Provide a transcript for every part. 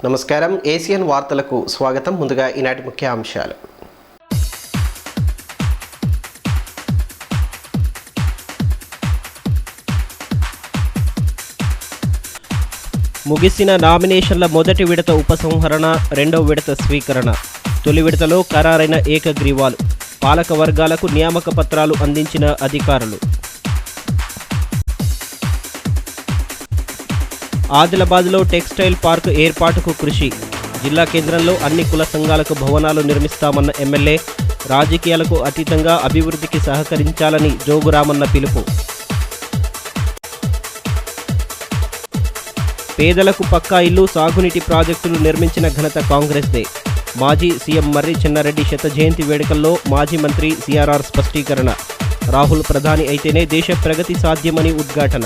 నమస్కారం ఏసియన్ వార్తలకు స్వాగతం. ముందుగా ఈనాటి ముఖ్య అంశాలు. ముగిసిన నామినేషన్ల మొదటి విడత ఉపసంహరణ, రెండవ విడత స్వీకరణ. తొలి విడతలో ఖరారైన ఏకగ్రీవాలు, పాలక వర్గాలకు నియామక పత్రాలు అందించిన అధికారులు. ఆదిలాబాద్లో టెక్స్టైల్ పార్క్ ఏర్పాటుకు కృషి. జిల్లా కేంద్రంలో అన్ని కుల సంఘాలకు భవనాలు నిర్మిస్తామన్న ఎమ్మెల్యే. రాజకీయాలకు అతీతంగా అభివృద్ధికి సహకరించాలని జోగురామన్న పిలుపు. పేదలకు పక్కా ఇల్లు, సాగునీటి ప్రాజెక్టులు నిర్మించిన ఘనత కాంగ్రెస్దే. మాజీ సీఎం మర్రి చెన్నారెడ్డి శత జయంతి వేడుకల్లో మాజీ మంత్రి సిఆర్ఆర్ స్పష్టీకరణ. రాహుల్ ప్రధాని అయితేనే దేశ ప్రగతి సాధ్యమని ఉద్ఘాటన.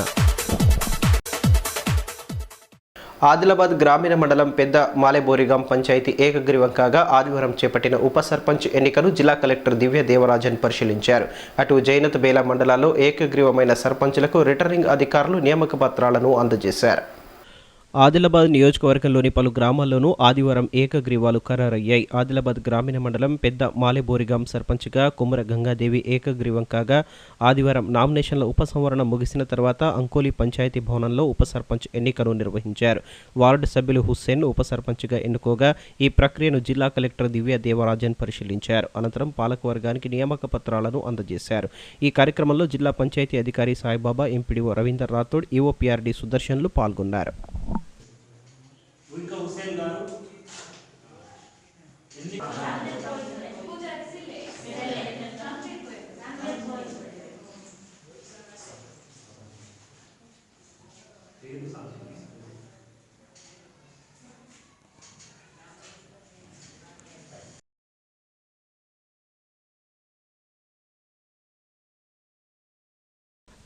ఆదిలాబాద్ గ్రామీణ మండలం పెద్ద మాలేబోరిగాం పంచాయతీ ఏకగ్రీవం కాగా ఆదివారం చేపట్టిన ఉప సర్పంచ్ ఎన్నికను జిల్లా కలెక్టర్ దివ్య దేవరాజన్ పరిశీలించారు. అటు జైనత్ బేల మండలాల్లో ఏకగ్రీవమైన సర్పంచ్లకు రిటర్నింగ్ అధికారులు నియామక పత్రాలను అందజేశారు. ఆదిలాబాద్ నియోజకవర్గంలోని పలు గ్రామాల్లోనూ ఆదివారం ఏకగ్రీవాలు ఖరారయ్యాయి. ఆదిలాబాద్ గ్రామీణ మండలం పెద్ద మాలేబోరిగాం సర్పంచ్గా కుమ్మర గంగాదేవి ఏకగ్రీవం కాగా ఆదివారం నామినేషన్ల ఉపసంహరణ ముగిసిన తర్వాత అంకోలి పంచాయతీ భవనంలో ఉప సర్పంచ్ ఎన్నికను నిర్వహించారు. వార్డు సభ్యులు హుస్సేన్ ఉప సర్పంచ్గా ఎన్నుకోగా ఈ ప్రక్రియను జిల్లా కలెక్టర్ దివ్య దేవరాజన్ పరిశీలించారు. అనంతరం పాలకవర్గానికి నియామక పత్రాలను అందజేశారు. ఈ కార్యక్రమంలో జిల్లా పంచాయతీ అధికారి సాయిబాబా, ఎంపీడీఓ రవీందర్ రాథోడ్, ఈఓపీఆర్డీ సుదర్శన్లు పాల్గొన్నారు.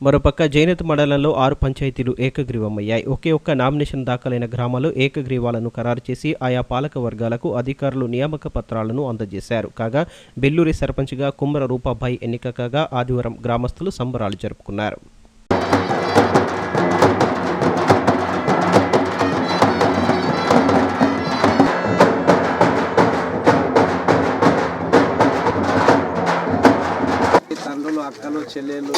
మరోపక్క జైనత్ మండలంలో 6 పంచాయతీలు ఏకగ్రీవమయ్యాయి. ఒకే ఒక్క నామినేషన్ దాఖలైన గ్రామాలు ఏకగ్రీవాలను ఖరారు చేసి ఆయా పాలక వర్గాలకు అధికారులు నియామక పత్రాలను అందజేశారు. కాగా బెల్లూరి సర్పంచ్గా కుమ్మర రూపాబాయి ఎన్నిక కాగా ఆదివారం గ్రామస్తులు సంబరాలు జరుపుకున్నారు. అక్కలు, చెల్లెళ్ళు,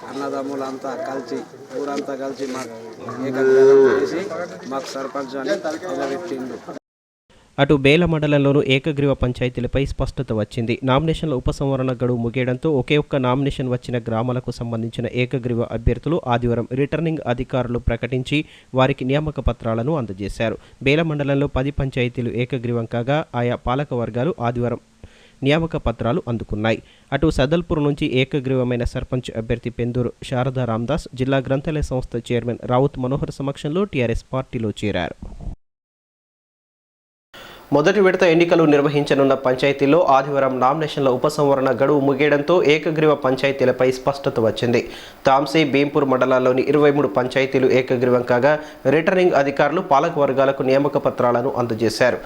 అన్నదమ్ములు అంతా కలిసి ఊరంతా కలిసి మాకు ఏకగ్రీవం చేసి మాకు సర్పంచ్ అని నిలబెట్టిండు. అటు బేల మండలంలోనూ ఏకగ్రీవ పంచాయతీలపై స్పష్టత వచ్చింది. నామినేషన్ల ఉపసంహరణ గడువు ముగియడంతో ఒకే ఒక్క నామినేషన్ వచ్చిన గ్రామాలకు సంబంధించిన ఏకగ్రీవ అభ్యర్థులు ఆదివారం రిటర్నింగ్ అధికారులు ప్రకటించి వారికి నియామక పత్రాలను అందజేశారు. బేల మండలంలో 10 పంచాయతీలు ఏకగ్రీవం కాగా ఆయా పాలక వర్గాలు ఆదివారం నియామక పత్రాలు అందుకున్నాయి. అటు సదల్పూర్ నుంచి ఏకగ్రీవమైన సర్పంచ్ అభ్యర్థి పెందూరు శారదా రామదాస్ జిల్లా గ్రంథాలయ సంస్థ చైర్మన్ రావుత్ మనోహర్ సమక్షంలో టీఆర్ఎస్ పార్టీలో చేరారు. మొదటి విడత ఎన్నికలు నిర్వహించనున్న పంచాయతీల్లో ఆదివారం నామినేషన్ల ఉపసంహరణ గడువు ముగియడంతో ఏకగ్రీవ పంచాయతీలపై స్పష్టత వచ్చింది. తాంసీ, భీంపూర్ మండలాల్లోని 23 పంచాయతీలు ఏకగ్రీవం కాగా రిటర్నింగ్ అధికారులు పాలక వర్గాలకు నియామక పత్రాలను అందజేశారు.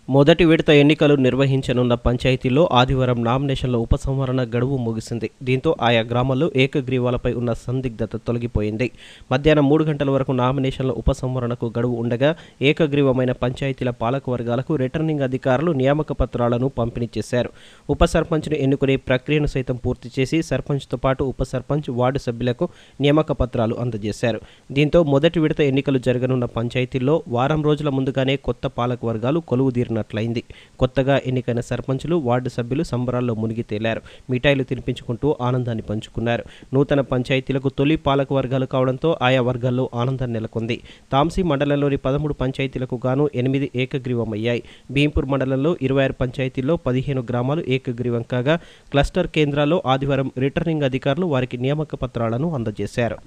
మొదటి విడత ఎన్నికలు నిర్వహించనున్న పంచాయతీల్లో ఆదివారం నామినేషన్ల ఉపసంహరణ గడువు ముగిసింది. దీంతో ఆయా గ్రామాల్లో ఏకగ్రీవాలపై ఉన్న సందిగ్ధత తొలగిపోయింది. మధ్యాహ్నం 3 గంటల వరకు నామినేషన్ల ఉపసంహరణకు గడువు ఉండగా ఏకగ్రీవమైన పంచాయతీల పాలక వర్గాలకు రిటర్నింగ్ అధికారులు నియామక పత్రాలను పంపిణీ చేశారు. ఉప సర్పంచ్ను ఎన్నుకునే ప్రక్రియను సైతం పూర్తి చేసి సర్పంచ్తో పాటు ఉప సర్పంచ్, వార్డు సభ్యులకు నియామక పత్రాలు అందజేశారు. దీంతో మొదటి విడత ఎన్నికలు జరగనున్న పంచాయతీల్లో వారం రోజుల ముందుగానే కొత్త పాలక వర్గాలు కొలువుదీరినట్లయింది. కొత్తగా ఎన్నికైన సర్పంచులు, వార్డు సభ్యులు సంబరాల్లో మునిగి తేలారు. మిఠాయిలు తినిపించుకుంటూ ఆనందాన్ని పంచుకున్నారు. నూతన పంచాయతీలకు తొలి పాలక వర్గాలు కావడంతో ఆయా వర్గాల్లో ఆనందం నెలకొంది. తాంసీ మండలంలోని 13 పంచాయతీలకు గాను 8 ఏకగ్రీవమయ్యాయి. భీంపూర్ మండలంలో 26 పంచాయతీల్లో 15 గ్రామాలు ఏకగ్రీవం కాగా క్లస్టర్ కేంద్రాల్లో ఆదివారం రిటర్నింగ్ అధికారులు వారికి నియామక పత్రాలను అందజేశారు.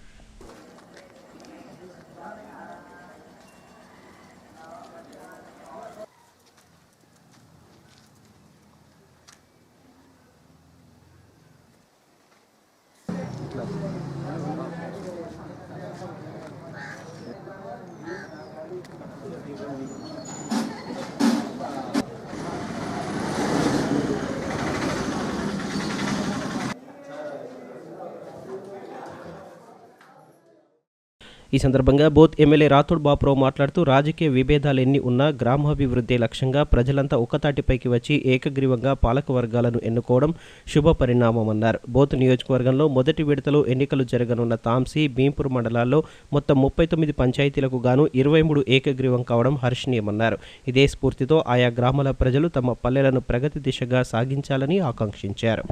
ఈ సందర్భంగా బోత్ ఎమ్మెల్యే రాథోడ్ బాపురావు మాట్లాడుతూ రాజకీయ విభేదాలు ఎన్ని ఉన్నా గ్రామాభివృద్ధి లక్ష్యంగా ప్రజలంతా ఒక్కతాటిపైకి వచ్చి ఏకగ్రీవంగా పాలక వర్గాలను ఎన్నుకోవడం శుభ పరిణామమన్నారు. బోత్ నియోజకవర్గంలో మొదటి విడతలో ఎన్నికలు జరగనున్న తాంసీ, భీంపూర్ మండలాల్లో మొత్తం 39 పంచాయతీలకు గాను 23 ఏకగ్రీవం కావడం హర్షణీయమన్నారు. ఇదే స్ఫూర్తితో ఆయా గ్రామాల ప్రజలు తమ పల్లెలను ప్రగతి దిశగా సాగించాలని ఆకాంక్షించారు.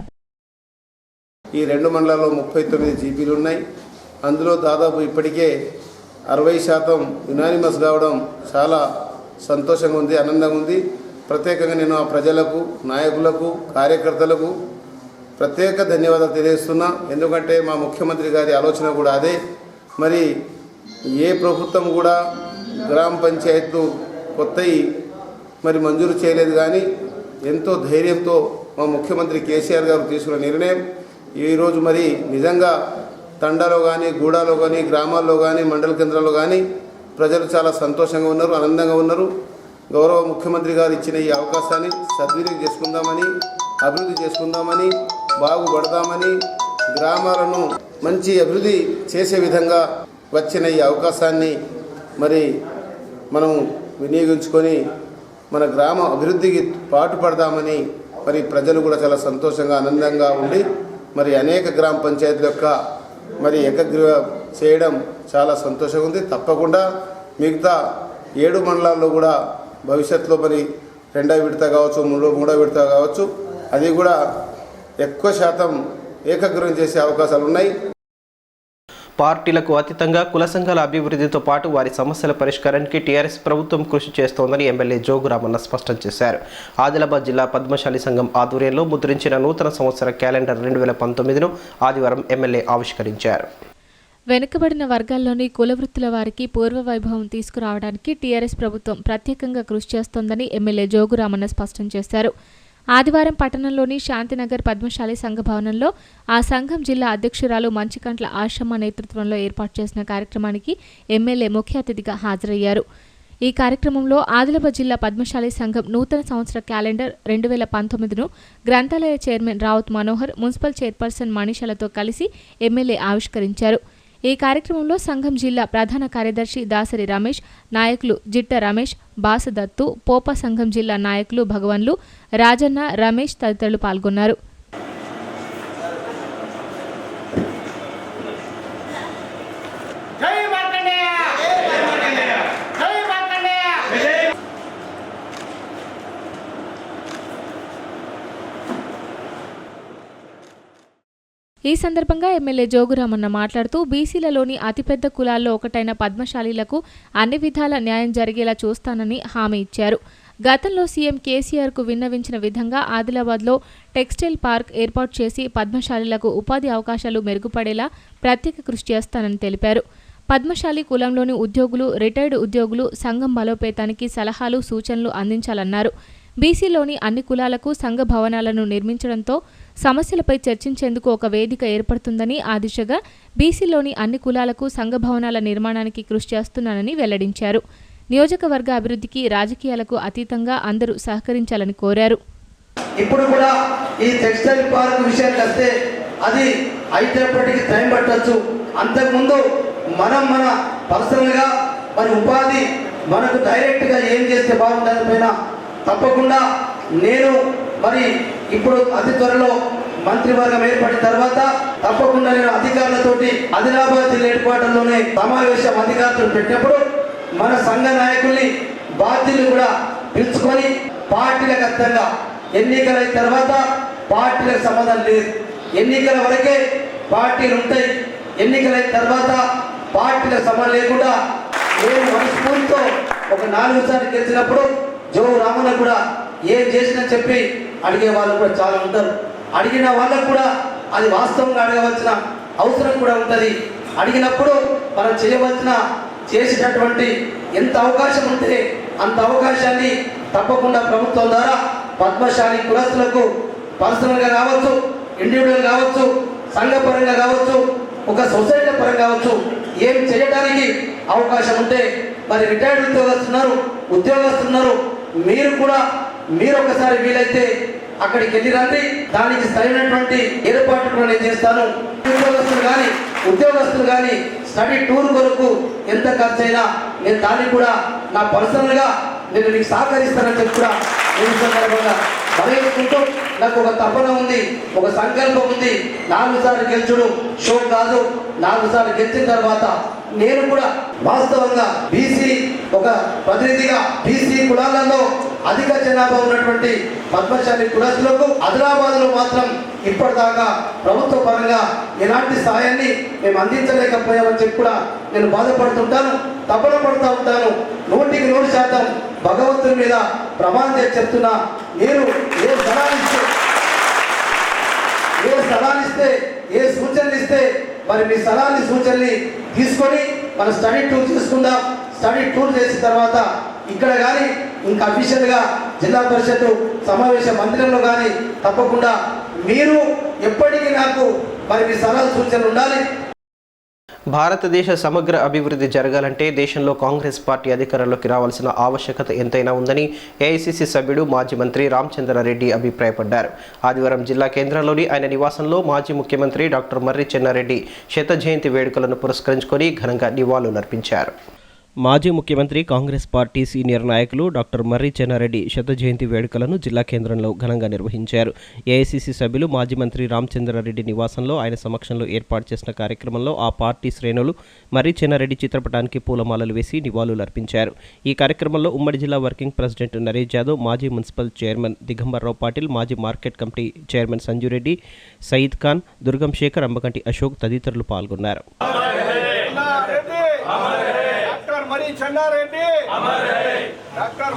ఈ 2 మండలాల్లో 39 జీపీలు ఉన్నాయి. అందులో దాదాపు ఇప్పటికే 60% యునానిమస్ కావడం చాలా సంతోషంగా ఉంది, ఆనందంగా ఉంది. ప్రత్యేకంగా నేను ఆ ప్రజలకు, నాయకులకు, కార్యకర్తలకు ప్రత్యేక ధన్యవాదాలు తెలియజేస్తున్నా. ఎందుకంటే మా ముఖ్యమంత్రి గారి ఆలోచన కూడా అదే. మరి ఏ ప్రభుత్వం కూడా గ్రామ పంచాయతీలు కొత్తవి మరి మంజూరు చేయలేదు, కానీ ఎంతో ధైర్యంతో మా ముఖ్యమంత్రి కేసీఆర్ గారు తీసుకున్న నిర్ణయం ఈరోజు మరి నిజంగా తండాలో కానీ, గూడాలో కానీ, గ్రామాల్లో కానీ, మండల కేంద్రాల్లో కానీ ప్రజలు చాలా సంతోషంగా ఉన్నారు, ఆనందంగా ఉన్నారు. గౌరవ ముఖ్యమంత్రి గారు ఇచ్చిన ఈ అవకాశాన్ని సద్వినియోగం చేసుకుందామని, అభివృద్ధి చేసుకుందామని, బాగుపడదామని, గ్రామాలను మంచి అభివృద్ధి చేసే విధంగా వచ్చిన ఈ అవకాశాన్ని మరి మనం వినియోగించుకొని మన గ్రామ అభివృద్ధికి పాటుపడదామని మరి ప్రజలు కూడా చాలా సంతోషంగా, ఆనందంగా ఉండి మరి అనేక గ్రామ పంచాయతీల యొక్క మరి ఏకగ్రీవ చేయడం చాలా సంతోషంగా ఉంది. తప్పకుండా మిగతా 7 మండలాల్లో కూడా భవిష్యత్తులో మరి 2వ విడత కావచ్చు, 3వ విడత కావచ్చు, అది కూడా ఎక్కువ శాతం ఏకగ్రీవం చేసే అవకాశాలు ఉన్నాయి. పార్టీలకు అతీతంగా కుల సంఘాల అభివృద్ధితో పాటు వారి సమస్యల పరిష్కారానికి టీఆర్ఎస్ ప్రభుత్వం కృషి చేస్తోందని ఎమ్మెల్యే జోగు రామన్న స్పష్టం చేశారు. ఆదిలాబాద్ జిల్లా పద్మశాలి సంఘం ఆధ్వర్యంలో ముద్రించిన నూతన సంవత్సర క్యాలెండర్ 2019ను ఆదివారం ఎమ్మెల్యే ఆవిష్కరించారు. వెనుకబడిన వర్గాల్లోని కుల వృత్తుల వారికి పూర్వ వైభవం తీసుకురావడానికి టీఆర్ఎస్ ప్రభుత్వం ప్రత్యేకంగా కృషి చేస్తోందని ఎమ్మెల్యే జోగు రామన్న స్పష్టం చేశారు. ఆదివారం పట్టణంలోని శాంతినగర్ పద్మశాలి సంఘ భవనంలో ఆ సంఘం జిల్లా అధ్యక్షురాలు మంచికంట్ల ఆశమ్మ నేతృత్వంలో ఏర్పాటు చేసిన కార్యక్రమానికి ఎమ్మెల్యే ముఖ్య అతిథిగా హాజరయ్యారు. ఈ కార్యక్రమంలో ఆదిలాబాద్ జిల్లా పద్మశాలి సంఘం నూతన సంవత్సర క్యాలెండర్ 2019ను గ్రంథాలయ chairman Raut Manohar, municipal chairperson మణిషలతో కలిసి ఎమ్మెల్యే ఆవిష్కరించారు. ఈ కార్యక్రమంలో సంఘం జిల్లా ప్రధాన కార్యదర్శి దాసరి రమేష్, నాయకులు జిట్ట రమేష్, బాసదత్తు, పోప సంఘం జిల్లా నాయకులు భగవన్లు, రాజన్న, రమేష్ తదితరులు పాల్గొన్నారు. ఈ సందర్భంగా ఎమ్మెల్యే జోగురామన్న మాట్లాడుతూ బీసీలలోని అతిపెద్ద కులాల్లో ఒకటైన పద్మశాలీలకు అన్ని విధాల న్యాయం జరిగేలా చూస్తానని హామీ ఇచ్చారు. గతంలో సీఎం కేసీఆర్కు విన్నవించిన విధంగా ఆదిలాబాద్లో టెక్స్టైల్ పార్క్ ఏర్పాటు చేసి పద్మశాలీలకు ఉపాధి అవకాశాలు మెరుగుపడేలా ప్రత్యేక కృషి చేస్తానని తెలిపారు. పద్మశాలి కులంలోని ఉద్యోగులు, రిటైర్డ్ ఉద్యోగులు సంఘం బలోపేతానికి సలహాలు, సూచనలు అందించాలన్నారు. బీసీలోని అన్ని కులాలకు సంఘ భవనాలను నిర్మించడంతో సమస్యలపై చర్చించేందుకు ఒక వేదిక ఏర్పడుతుందని, ఆ దిశగా బీసీలోని అన్ని కులాలకు సంఘ భవనాల నిర్మాణానికి కృషి చేస్తున్నానని వెల్లడించారు. నియోజకవర్గ అభివృద్ధికి రాజకీయాలకు అతీతంగా అందరూ సహకరించాలని కోరారు. ఇప్పుడు కూడా ఈ టెక్స్టైల్ పార్క్ విషయానికి వస్తే అది అయితేప్పటికీ టైం పట్టచ్చు. అంతకుముందు మన పర్సనల్గా మరి ఉపాధి మనకు డైరెక్ట్గా ఏం చేస్తే బాగుంటుంది పైన తప్పకుండా నేను మరి ఇప్పుడు అతి త్వరలో మంత్రివర్గం ఏర్పడిన తర్వాత తప్పకుండా నేను అధికారులతోటి ఆదిలాబాద్ జిల్లా హెడ్క్వార్టర్లోనే సమావేశం అధికారులతో పెట్టినప్పుడు మన సంఘ నాయకుల్ని, బాధ్యులు కూడా పిలుచుకొని పార్టీలకు అర్థంగా ఎన్నికలైన తర్వాత పార్టీలకు సంబంధం లేదు. ఎన్నికల వరకే పార్టీలు ఉంటాయి. ఎన్నికలైన తర్వాత పార్టీలకు సంబంధం లేకుండా నేను మనస్ఫూర్తితో ఒక 4 సార్లు గెలిచినప్పుడు జోగు రామన్న కూడా ఏం చేసినా చెప్పి అడిగే వాళ్ళు కూడా చాలా ఉంటారు. అడిగిన వాళ్ళకు కూడా అది వాస్తవంగా అడగవలసిన అవసరం కూడా ఉంటుంది. అడిగినప్పుడు మనం చేసేటటువంటి ఎంత అవకాశం ఉంటే అంత అవకాశాన్ని తప్పకుండా ప్రభుత్వం ద్వారా పద్మశాలి కులస్తులకు పర్సనల్గా కావచ్చు, ఇండివిజువల్ కావచ్చు, సంఘపరంగా కావచ్చు, ఒక సొసైటీ పరంగా కావచ్చు, ఏం చేయడానికి అవకాశం ఉంటే మరి రిటైర్డ్ ఉద్యోగస్తున్నారు మీరు ఒకసారి వీలైతే అక్కడికి వెళ్ళి రండి. దానికి సరైనటువంటి ఏర్పాట్లు కూడా నేను చేస్తాను. ఉద్యోగస్తులు కానీ స్టడీ టూర్ కొరకు ఎంత ఖర్చు అయినా నేను దాన్ని కూడా నా పర్సనల్గా నేను నీకు సహకరిస్తానని చెప్పి కూడా నేను సందర్భంగా మనవేసుకుంటూ నాకు ఒక తపన ఉంది, ఒక సంకల్పం ఉంది. 4 సార్లు గెలుచుడు షో కాదు. 4 సార్లు గెలిచిన తర్వాత నేను కూడా వాస్తవంగా బీసీ ఒక ప్రతినిధిగా బీసీ కులాలలో అధిక జనాభా ఉన్నటువంటి పద్మశాలి కులస్తులకు ఆదిలాబాద్లో మాత్రం ఇప్పటిదాకా ప్రభుత్వ పరంగా ఎలాంటి సాయాన్ని మేము అందించలేకపోయామని చెప్పి కూడా నేను బాధపడుతుంటాను, తపన పడుతూ ఉంటాను. 100% భగవంతుని మీద ప్రమాణం చేసి చెప్తున్నా, మీరు ఏ సలహాలిస్తే ఏ సూచనలు ఇస్తే మరి మీ సలహాన్ని సూచనల్ని తీసుకొని మన స్టడీ టూర్ చేసుకుందాం. స్టడీ టూర్ చేసిన తర్వాత ఇక్కడ కానీ ఇంకా అఫీషియల్గా జిల్లా పరిషత్ సమావేశ మందిరంలో కానీ తప్పకుండా మీరు ఎప్పటికీ నాకు మరి మీ సలహా సూచనలు ఉండాలి. భారతదేశ సమగ్ర అభివృద్ధి జరగాలంటే దేశంలో కాంగ్రెస్ పార్టీ అధికారంలోకి రావాల్సిన ఆవశ్యకత ఎంతైనా ఉందని ఏఐసిసి సభ్యుడు మాజీ మంత్రి రామచంద్రారెడ్డి అభిప్రాయపడ్డారు. ఆదివారం జిల్లా కేంద్రంలోని ఆయన నివాసంలో మాజీ ముఖ్యమంత్రి డాక్టర్ మర్రి చెన్నారెడ్డి శత జయంతి వేడుకలను పురస్కరించుకొని ఘనంగా నివాళులర్పించారు. మాజీ ముఖ్యమంత్రి కాంగ్రెస్ పార్టీ సీనియర్ నాయకులు డాక్టర్ మర్రి చెన్నారెడ్డి శత జయంతి వేడుకలను జిల్లా కేంద్రంలో ఘనంగా నిర్వహించారు. ఏఐసిసి సభ్యులు మాజీ మంత్రి రామచంద్రారెడ్డి నివాసంలో ఆయన సమక్షంలో ఏర్పాటు చేసిన కార్యక్రమంలో ఆ పార్టీ శ్రేణులు మర్రి చెన్నారెడ్డి చిత్రపటానికి పూలమాలలు వేసి నివాళులర్పించారు. ఈ కార్యక్రమంలో ఉమ్మడి జిల్లా వర్కింగ్ ప్రెసిడెంట్ నరేష్ యాదవ్, మాజీ మున్సిపల్ చైర్మన్ దిగంబర్రావు పాటిల్, మాజీ market committee chairman Sanjureddy, Sayeed Khan, Durgam Shekhar, Ambakanti Ashok తదితరులు పాల్గొన్నారు. చెన్నారెడ్డి డాక్టర్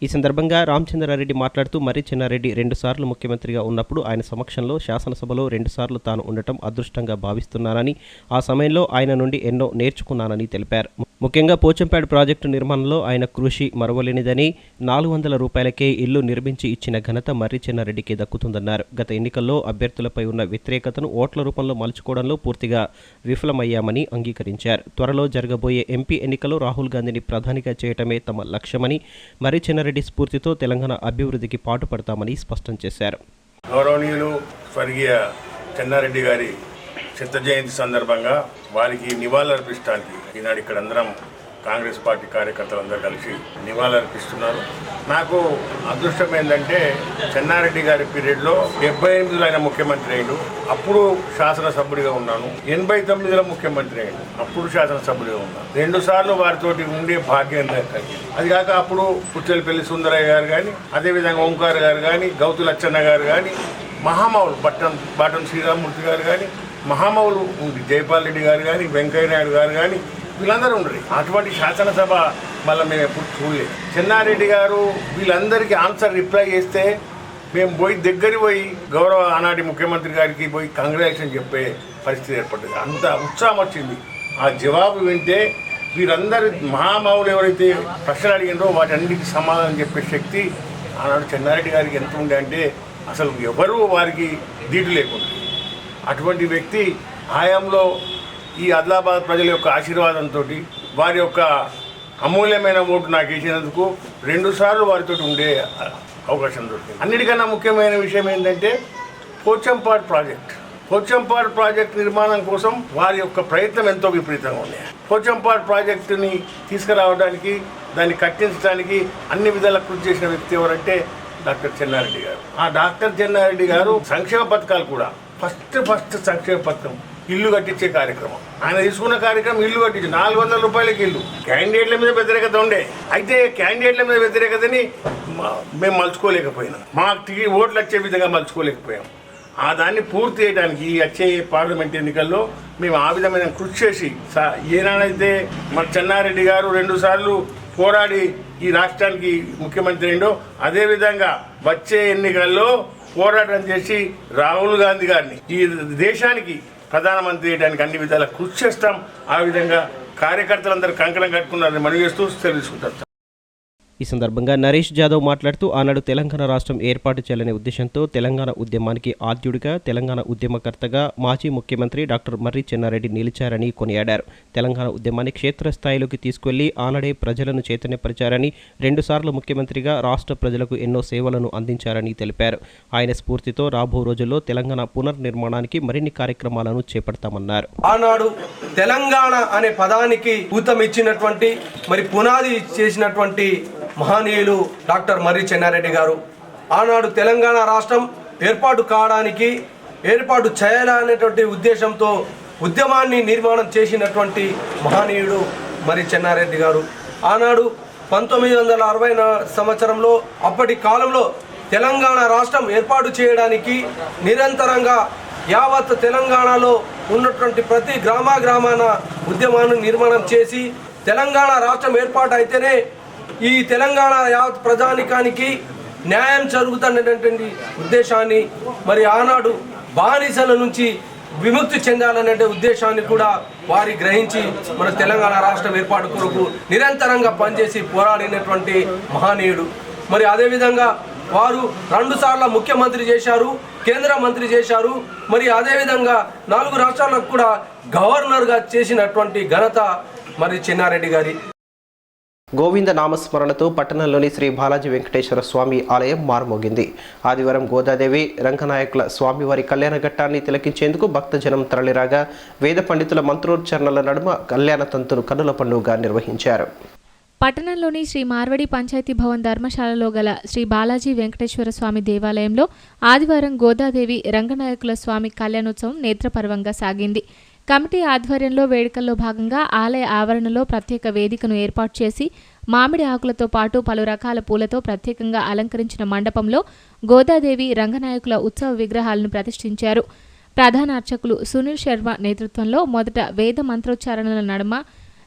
ఈ సందర్భంగా రామచంద్రారెడ్డి మాట్లాడుతూ మర్రి చెన్నారెడ్డి 2 సార్లు ముఖ్యమంత్రిగా ఉన్నప్పుడు ఆయన సమక్షంలో శాసనసభలో 2 సార్లు తాను ఉండటం అదృష్టంగా భావిస్తున్నానని, ఆ సమయంలో ఆయన నుండి ఎన్నో నేర్చుకున్నానని తెలిపారు. ముఖ్యంగా పోచంపేట ప్రాజెక్టు నిర్మాణంలో ఆయన కృషి మరువలేనిదని, 400 రూపాయలకే ఇల్లు నిర్మించి ఇచ్చిన ఘనత మర్రి చెన్నారెడ్డికి దక్కుతుందన్నారు. గత ఎన్నికల్లో అభ్యర్థులపై ఉన్న వ్యతిరేకతను ఓట్ల రూపంలో మలుచుకోవడంలో పూర్తిగా విఫలమయ్యామని అంగీకరించారు. త్వరలో జరగబోయే ఎంపీ ఎన్నికల్లో రాహుల్ గాంధీని ప్రధానిగా చేయటమే తమ లక్ష్యమని, మర్రి చెన్నారెడ్డి స్ఫూర్తితో తెలంగాణ అభివృద్ధికి పాటుపడతామని స్పష్టం చేశారు. గౌరవనీయులు స్వర్గీయ చెన్నారెడ్డి గారి శత జయంతి సందర్భంగా వారికి నివాళులర్పించడానికి ఈనాడు ఇక్కడ అందరం కాంగ్రెస్ పార్టీ కార్యకర్తలందరూ కలిసి నివాళులర్పిస్తున్నారు. నాకు అదృష్టం ఏంటంటే చెన్నారెడ్డి గారి పీరియడ్లో 78లో ఆయన ముఖ్యమంత్రి అయ్యాడు, అప్పుడు శాసనసభ్యుడిగా ఉన్నాను. 89లో ముఖ్యమంత్రి అయ్యాడు, అప్పుడు శాసనసభ్యుడిగా ఉన్నాను. 2 సార్లు వారితోటి ఉండే భాగ్యం కలిగింది. అది కాక అప్పుడు పుచ్చలపల్లి సుందరయ్య గారు కానీ, అదేవిధంగా ఓంకార్ గారు కానీ, గౌతు లచ్చన్న గారు కానీ, మహామౌలు బాటం శ్రీరామూర్తి గారు కానీ, మహామౌలు జైపాల్ రెడ్డి గారు కానీ, వెంకయ్య నాయుడు గారు కానీ, వీళ్ళందరూ ఉండరు. అటువంటి శాసనసభ మళ్ళీ మేము ఎప్పుడు చూడలేదు. చెన్నారెడ్డి గారు వీళ్ళందరికీ ఆన్సర్ రిప్లై చేస్తే మేము దగ్గరికి పోయి గౌరవ ఆనాటి ముఖ్యమంత్రి గారికి పోయి కంగ్రాచులేషన్ చెప్పే పరిస్థితి ఏర్పడ్డది. అంత ఉత్సాహం వచ్చింది. ఆ జవాబు వింటే వీరందరి మహామౌలు ఎవరైతే ప్రశ్నలు అడిగినారో వాటన్నిటికీ సమాధానం చెప్పే శక్తి ఆనాడు చెన్నారెడ్డి గారికి ఎంత ఉండే అంటే అసలు ఎవరు వారికి దీటు లేకుండా. అటువంటి వ్యక్తి హయాంలో ఈ ఆదిలాబాద్ ప్రజల యొక్క ఆశీర్వాదంతో వారి యొక్క అమూల్యమైన ఓటు నాకు వేసినందుకు 2 సార్లు వారితో ఉండే అవకాశం దొరికింది. అన్నిటికన్నా ముఖ్యమైన విషయం ఏంటంటే పోచంపాడు ప్రాజెక్ట్ నిర్మాణం కోసం వారి యొక్క ప్రయత్నం ఎంతో విపరీతంగా ఉన్నాయి. పోచంపాడు ప్రాజెక్టుని తీసుకురావడానికి, దాన్ని కట్టించడానికి అన్ని విధాలా కృషి చేసిన వ్యక్తి ఎవరంటే డాక్టర్ చెన్నారెడ్డి గారు. ఆ డాక్టర్ చెన్నారెడ్డి గారు సంక్షేమ పథకాలు కూడా ఫస్ట్ సంక్షేమ పథకం ఇల్లు కట్టించే కార్యక్రమం ఆయన తీసుకున్న కార్యక్రమం. ఇల్లు కట్టించి 400 రూపాయలకి ఇల్లు. క్యాండిడేట్ల మీద వ్యతిరేకత ఉండే, అయితే క్యాండిడేట్ల మీద వ్యతిరేకతని మేము మలుచుకోలేకపోయినాం, మాకు ఓట్లు వచ్చే విధంగా మలుచుకోలేకపోయాం. ఆ దాన్ని పూర్తి చేయడానికి ఈ వచ్చే పార్లమెంట్ ఎన్నికల్లో మేము ఆ విధమైన కృషి చేసి ఏనాడైతే మన చెన్నారెడ్డి గారు 2 సార్లు పోరాడి ఈ రాష్ట్రానికి ముఖ్యమంత్రి అయిందో అదేవిధంగా వచ్చే ఎన్నికల్లో పోరాటం చేసి రాహుల్ గాంధీ గారిని ఈ దేశానికి ప్రధానమంత్రి చేయడానికి అన్ని విధాలా కృషి చేస్తాం. ఆ విధంగా కార్యకర్తలందరూ కంకణం కట్టుకున్నారని మనవి చేస్తూ తెలుసుకుంటారు. ఈ సందర్భంగా నరేష్ జాదవ్ మాట్లాడుతూ ఆనాడు తెలంగాణ రాష్ట్రం ఏర్పాటు చేయాలనే ఉద్దేశంతో తెలంగాణ ఉద్యమానికి ఆద్యుడిగా తెలంగాణ ఉద్యమకర్తగా మాజీ ముఖ్యమంత్రి డాక్టర్ మర్రి చెన్నారెడ్డి నిలిచారని కొనియాడారు. తెలంగాణ ఉద్యమాన్ని క్షేత్రస్థాయిలోకి తీసుకెళ్లి ఆనాడే ప్రజలను చైతన్యపరిచారని, 2 సార్లు ముఖ్యమంత్రిగా రాష్ట్ర ప్రజలకు ఎన్నో సేవలను అందించారని తెలిపారు. ఆయన స్ఫూర్తితో రాబో రోజుల్లో తెలంగాణ పునర్నిర్మాణానికి మరిన్ని కార్యక్రమాలను చేపడతామన్నారు. ఆనాడు తెలంగాణ అనే పదానికి ఊతమిచ్చినటువంటి మరి పునాది చేసినటువంటి మహనీయులు డాక్టర్ మర్రి చెన్నారెడ్డి గారు. ఆనాడు తెలంగాణ రాష్ట్రం ఏర్పాటు చేయాలనేటువంటి ఉద్దేశంతో ఉద్యమాన్ని నిర్మాణం చేసినటువంటి మహనీయుడు మర్రి చెన్నారెడ్డి గారు. ఆనాడు 1960 సంవత్సరంలో అప్పటి కాలంలో తెలంగాణ రాష్ట్రం ఏర్పాటు చేయడానికి నిరంతరంగా యావత్ తెలంగాణలో ఉన్నటువంటి ప్రతి గ్రామాన ఉద్యమాన్ని నిర్మాణం చేసి తెలంగాణ రాష్ట్రం ఏర్పాటు అయితేనే ఈ తెలంగాణ యావత్ ప్రజానికానికి న్యాయం జరుగుతున్నటువంటి ఉద్దేశాన్ని, మరి ఆనాడు బానిసల నుంచి విముక్తి చెందాలనే ఉద్దేశాన్ని కూడా వారి గ్రహించి మన తెలంగాణ రాష్ట్రం ఏర్పాటు కొరకు నిరంతరంగా పనిచేసి పోరాడినటువంటి మహనీయుడు. మరి అదేవిధంగా వారు 2 సార్లు ముఖ్యమంత్రి చేశారు, కేంద్ర మంత్రి చేశారు. మరి అదేవిధంగా 4 రాష్ట్రాలకు కూడా గవర్నర్గా చేసినటువంటి ఘనత మరి చెన్నారెడ్డి గారి. గోవింద నామస్మరణతో పట్టణంలోని శ్రీ బాలాజీ వెంకటేశ్వర స్వామి ఆలయం మారుమోగింది. ఆదివారం గోదాదేవి రంగనాయకుల స్వామివారి కళ్యాణ ఘట్టాన్ని తిలకించేందుకు భక్తజనం తరలిరాగా వేద పండితుల మంత్రోచ్చరణల నడుమ కళ్యాణ తంతును కన్నుల పండుగగా నిర్వహించారు. పట్టణంలోని శ్రీ మార్వడి పంచాయతీ భవన్ ధర్మశాలలో గల శ్రీ బాలాజీ వెంకటేశ్వర స్వామి దేవాలయంలో ఆదివారం గోదాదేవి రంగనాయకుల స్వామి కళ్యాణోత్సవం నేత్రపర్వంగా సాగింది. కమిటీ ఆధ్వర్యంలో వేడుకల్లో భాగంగా ఆలయ ఆవరణలో ప్రత్యేక వేదికను ఏర్పాటు చేసి మామిడి ఆకులతో పాటు పలు రకాల పూలతో ప్రత్యేకంగా అలంకరించిన మండపంలో గోదాదేవి రంగనాయకుల ఉత్సవ విగ్రహాలను ప్రతిష్ఠించారు. ప్రధాన అర్చకులు సునీల్ శర్మ నేతృత్వంలో మొదట వేద మంత్రోచ్చారణల నడుమ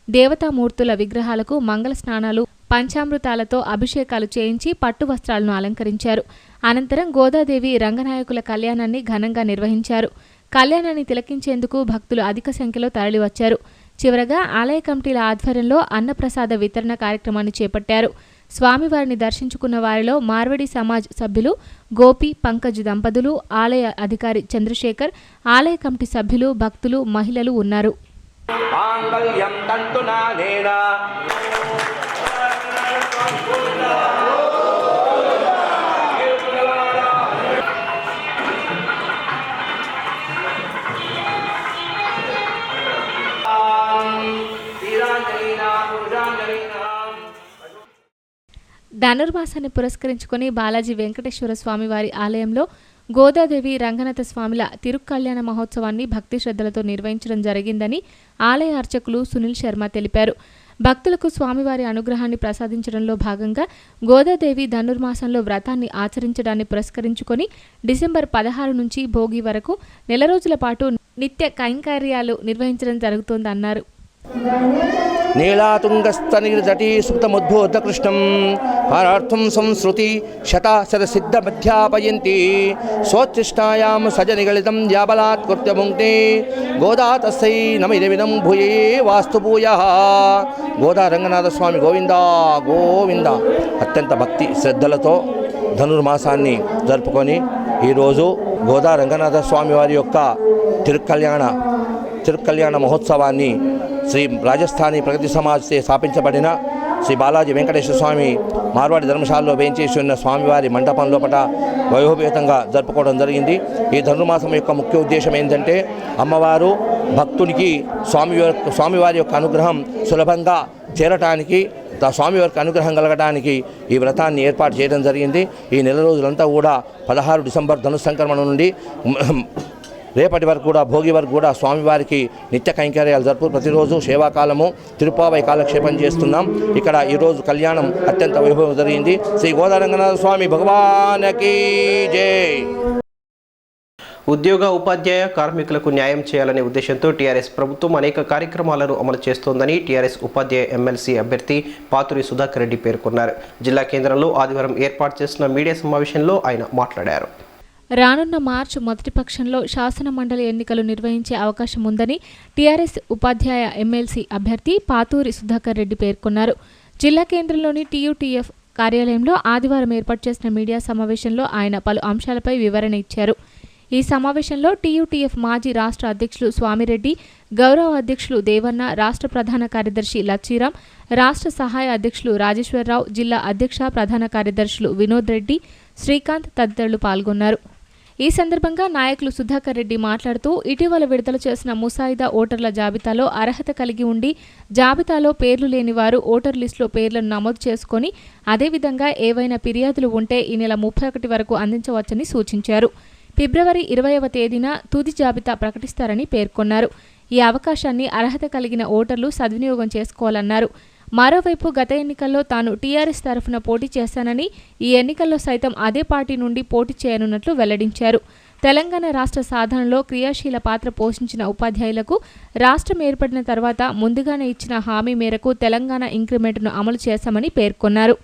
దేవతామూర్తుల విగ్రహాలకు మంగళ స్నానాలు, పంచామృతాలతో అభిషేకాలు చేయించి పట్టు వస్త్రాలను అలంకరించారు. అనంతరం గోదాదేవి రంగనాయకుల కళ్యాణాన్ని ఘనంగా నిర్వహించారు. కళ్యాణాన్ని తిలకించేందుకు భక్తులు అధిక సంఖ్యలో తరలివచ్చారు. చివరగా ఆలయ కమిటీల ఆధ్వర్యంలో అన్నప్రసాద వితరణ కార్యక్రమాన్ని చేపట్టారు. స్వామివారిని దర్శించుకున్న వారిలో మార్వడి సమాజ్ సభ్యులు గోపి, పంకజ్ దంపతులు, ఆలయ అధికారి చంద్రశేఖర్, ఆలయ కమిటీ సభ్యులు, భక్తులు, మహిళలు ఉన్నారు. ధనుర్మాసాన్ని పురస్కరించుకుని బాలాజీ వెంకటేశ్వర స్వామివారి ఆలయంలో గోదాదేవి రంగనాథ స్వామిల తిరుక్కళ్యాణ మహోత్సవాన్ని భక్తి శ్రద్ధలతో నిర్వహించడం జరిగిందని ఆలయ అర్చకులు సునీల్ శర్మ తెలిపారు. భక్తులకు స్వామివారి అనుగ్రహాన్ని ప్రసాదించడంలో భాగంగా గోదాదేవి ధనుర్మాసంలో వ్రతాన్ని ఆచరించడాన్ని పురస్కరించుకొని డిసెంబర్ 16 నుంచి భోగి వరకు నెల రోజుల పాటు నిత్య కైంకర్యాలు నిర్వహించడం జరుగుతోందన్నారు. నీలాతుంగస్తనిర్జటీ సుప్తముద్భూతకృష్ణం హారార్థం సంశ్రుతి శతశతసిద్ధమధ్యాపయంతి స్వోచ్ఛిష్టాయాం సజనిగళితం యాబలాత్కృత్య భుంక్తే గోదా తస్సై నమిదమిదం భూయే వాస్తు భూయః. గోదా రంగనాథ స్వామి గోవిందా గోవింద. అత్యంత భక్తి శ్రద్ధలతో ధనుర్మాసాన్ని జరుపుకొని ఈరోజు గోదా రంగనాథ స్వామి వారి యొక్క తిరుక్కళ్యాణ మహోత్సవాన్ని శ్రీ రాజస్థానీ ప్రగతి సమాజ్ స్థాపించబడిన శ్రీ బాలాజీ వెంకటేశ్వర స్వామి మార్వాడి ధర్మశాలలో వేయించేసి ఉన్న స్వామివారి మండపం లోపల వైభవపేతంగా జరుపుకోవడం జరిగింది. ఈ ధనుర్మాసం యొక్క ముఖ్య ఉద్దేశం ఏంటంటే అమ్మవారు భక్తునికి స్వామివారి యొక్క అనుగ్రహం సులభంగా చేరటానికి, స్వామివారికి అనుగ్రహం కలగడానికి ఈ వ్రతాన్ని ఏర్పాటు చేయడం జరిగింది. ఈ నెల రోజులంతా కూడా 16 డిసెంబర్ ధనుస్సంక్రమణ నుండి రేపటి వరకు కూడా భోగి వరకు కూడా స్వామివారికి నిత్య కైంకర్యాలు జరుపు ప్రతిరోజు సేవాకాలము తిరుపావై కాలక్షేపం చేస్తున్నాం. ఇక్కడ ఈరోజు కళ్యాణం అత్యంత వైభవం జరిగింది. శ్రీ గోదా రంగనాథ స్వామి భగవానికి జై. ఉద్యోగ ఉపాధ్యాయ కార్మికులకు న్యాయం చేయాలనే ఉద్దేశంతో టీఆర్ఎస్ ప్రభుత్వం అనేక కార్యక్రమాలను అమలు చేస్తోందని టీఆర్ఎస్ ఉపాధ్యాయ ఎమ్మెల్సీ అభ్యర్థి పాతూరి సుధాకర్ రెడ్డి పేర్కొన్నారు. జిల్లా కేంద్రంలో ఆదివారం ఏర్పాటు చేసిన మీడియా సమావేశంలో ఆయన మాట్లాడారు. రానున్న మార్చి మొదటి పక్షంలో శాసన మండలి ఎన్నికలు నిర్వహించే అవకాశం ఉందని టీఆర్ఎస్ ఉపాధ్యాయ ఎమ్మెల్సీ అభ్యర్థి పాతూరి సుధాకర్ రెడ్డి పేర్కొన్నారు. జిల్లా కేంద్రంలోని టీయూటీఎఫ్ కార్యాలయంలో ఆదివారం ఏర్పాటు చేసిన మీడియా సమావేశంలో ఆయన పలు అంశాలపై వివరణ ఇచ్చారు. ఈ సమావేశంలో టీయూటీఎఫ్ మాజీ రాష్ట్ర అధ్యక్షులు స్వామిరెడ్డి, గౌరవ అధ్యక్షులు దేవన్న, రాష్ట్ర ప్రధాన కార్యదర్శి లచ్చిరాం, రాష్ట్ర సహాయ అధ్యక్షులు రాజేశ్వరరావు, జిల్లా అధ్యక్ష ప్రధాన కార్యదర్శులు వినోద్ రెడ్డి, శ్రీకాంత్ తదితరులు పాల్గొన్నారు. ఈ సందర్భంగా నాయకులు సుధాకర్ రెడ్డి మాట్లాడుతూ ఇటీవల విడుదల చేసిన ముసాయిదా ఓటర్ల జాబితాలో అర్హత కలిగి ఉండి జాబితాలో పేర్లు లేని వారు ఓటర్ లిస్టులో పేర్లను నమోదు చేసుకుని అదేవిధంగా ఏవైనా ఫిర్యాదులు ఉంటే ఈ నెల 31 వరకు అందించవచ్చని సూచించారు. ఫిబ్రవరి 20వ తేదీన తుది జాబితా ప్రకటిస్తారని పేర్కొన్నారు. ఈ అవకాశాన్ని అర్హత కలిగిన ఓటర్లు సద్వినియోగం చేసుకోవాలన్నారు. మరోవైపు గత ఎన్నికల్లో తాను టీఆర్ఎస్ తరఫున పోటీ చేశానని, ఈ ఎన్నికల్లో సైతం అదే పార్టీ నుండి పోటీ చేయనున్నట్లు వెల్లడించారు. తెలంగాణ రాష్ట్ర సాధనలో క్రియాశీల పాత్ర పోషించిన ఉపాధ్యాయులకు రాష్ట్రం ఏర్పడిన తర్వాత ముందుగానే ఇచ్చిన హామీ మేరకు తెలంగాణ ఇంక్రిమెంట్ను అమలు చేశామని పేర్కొన్నారు.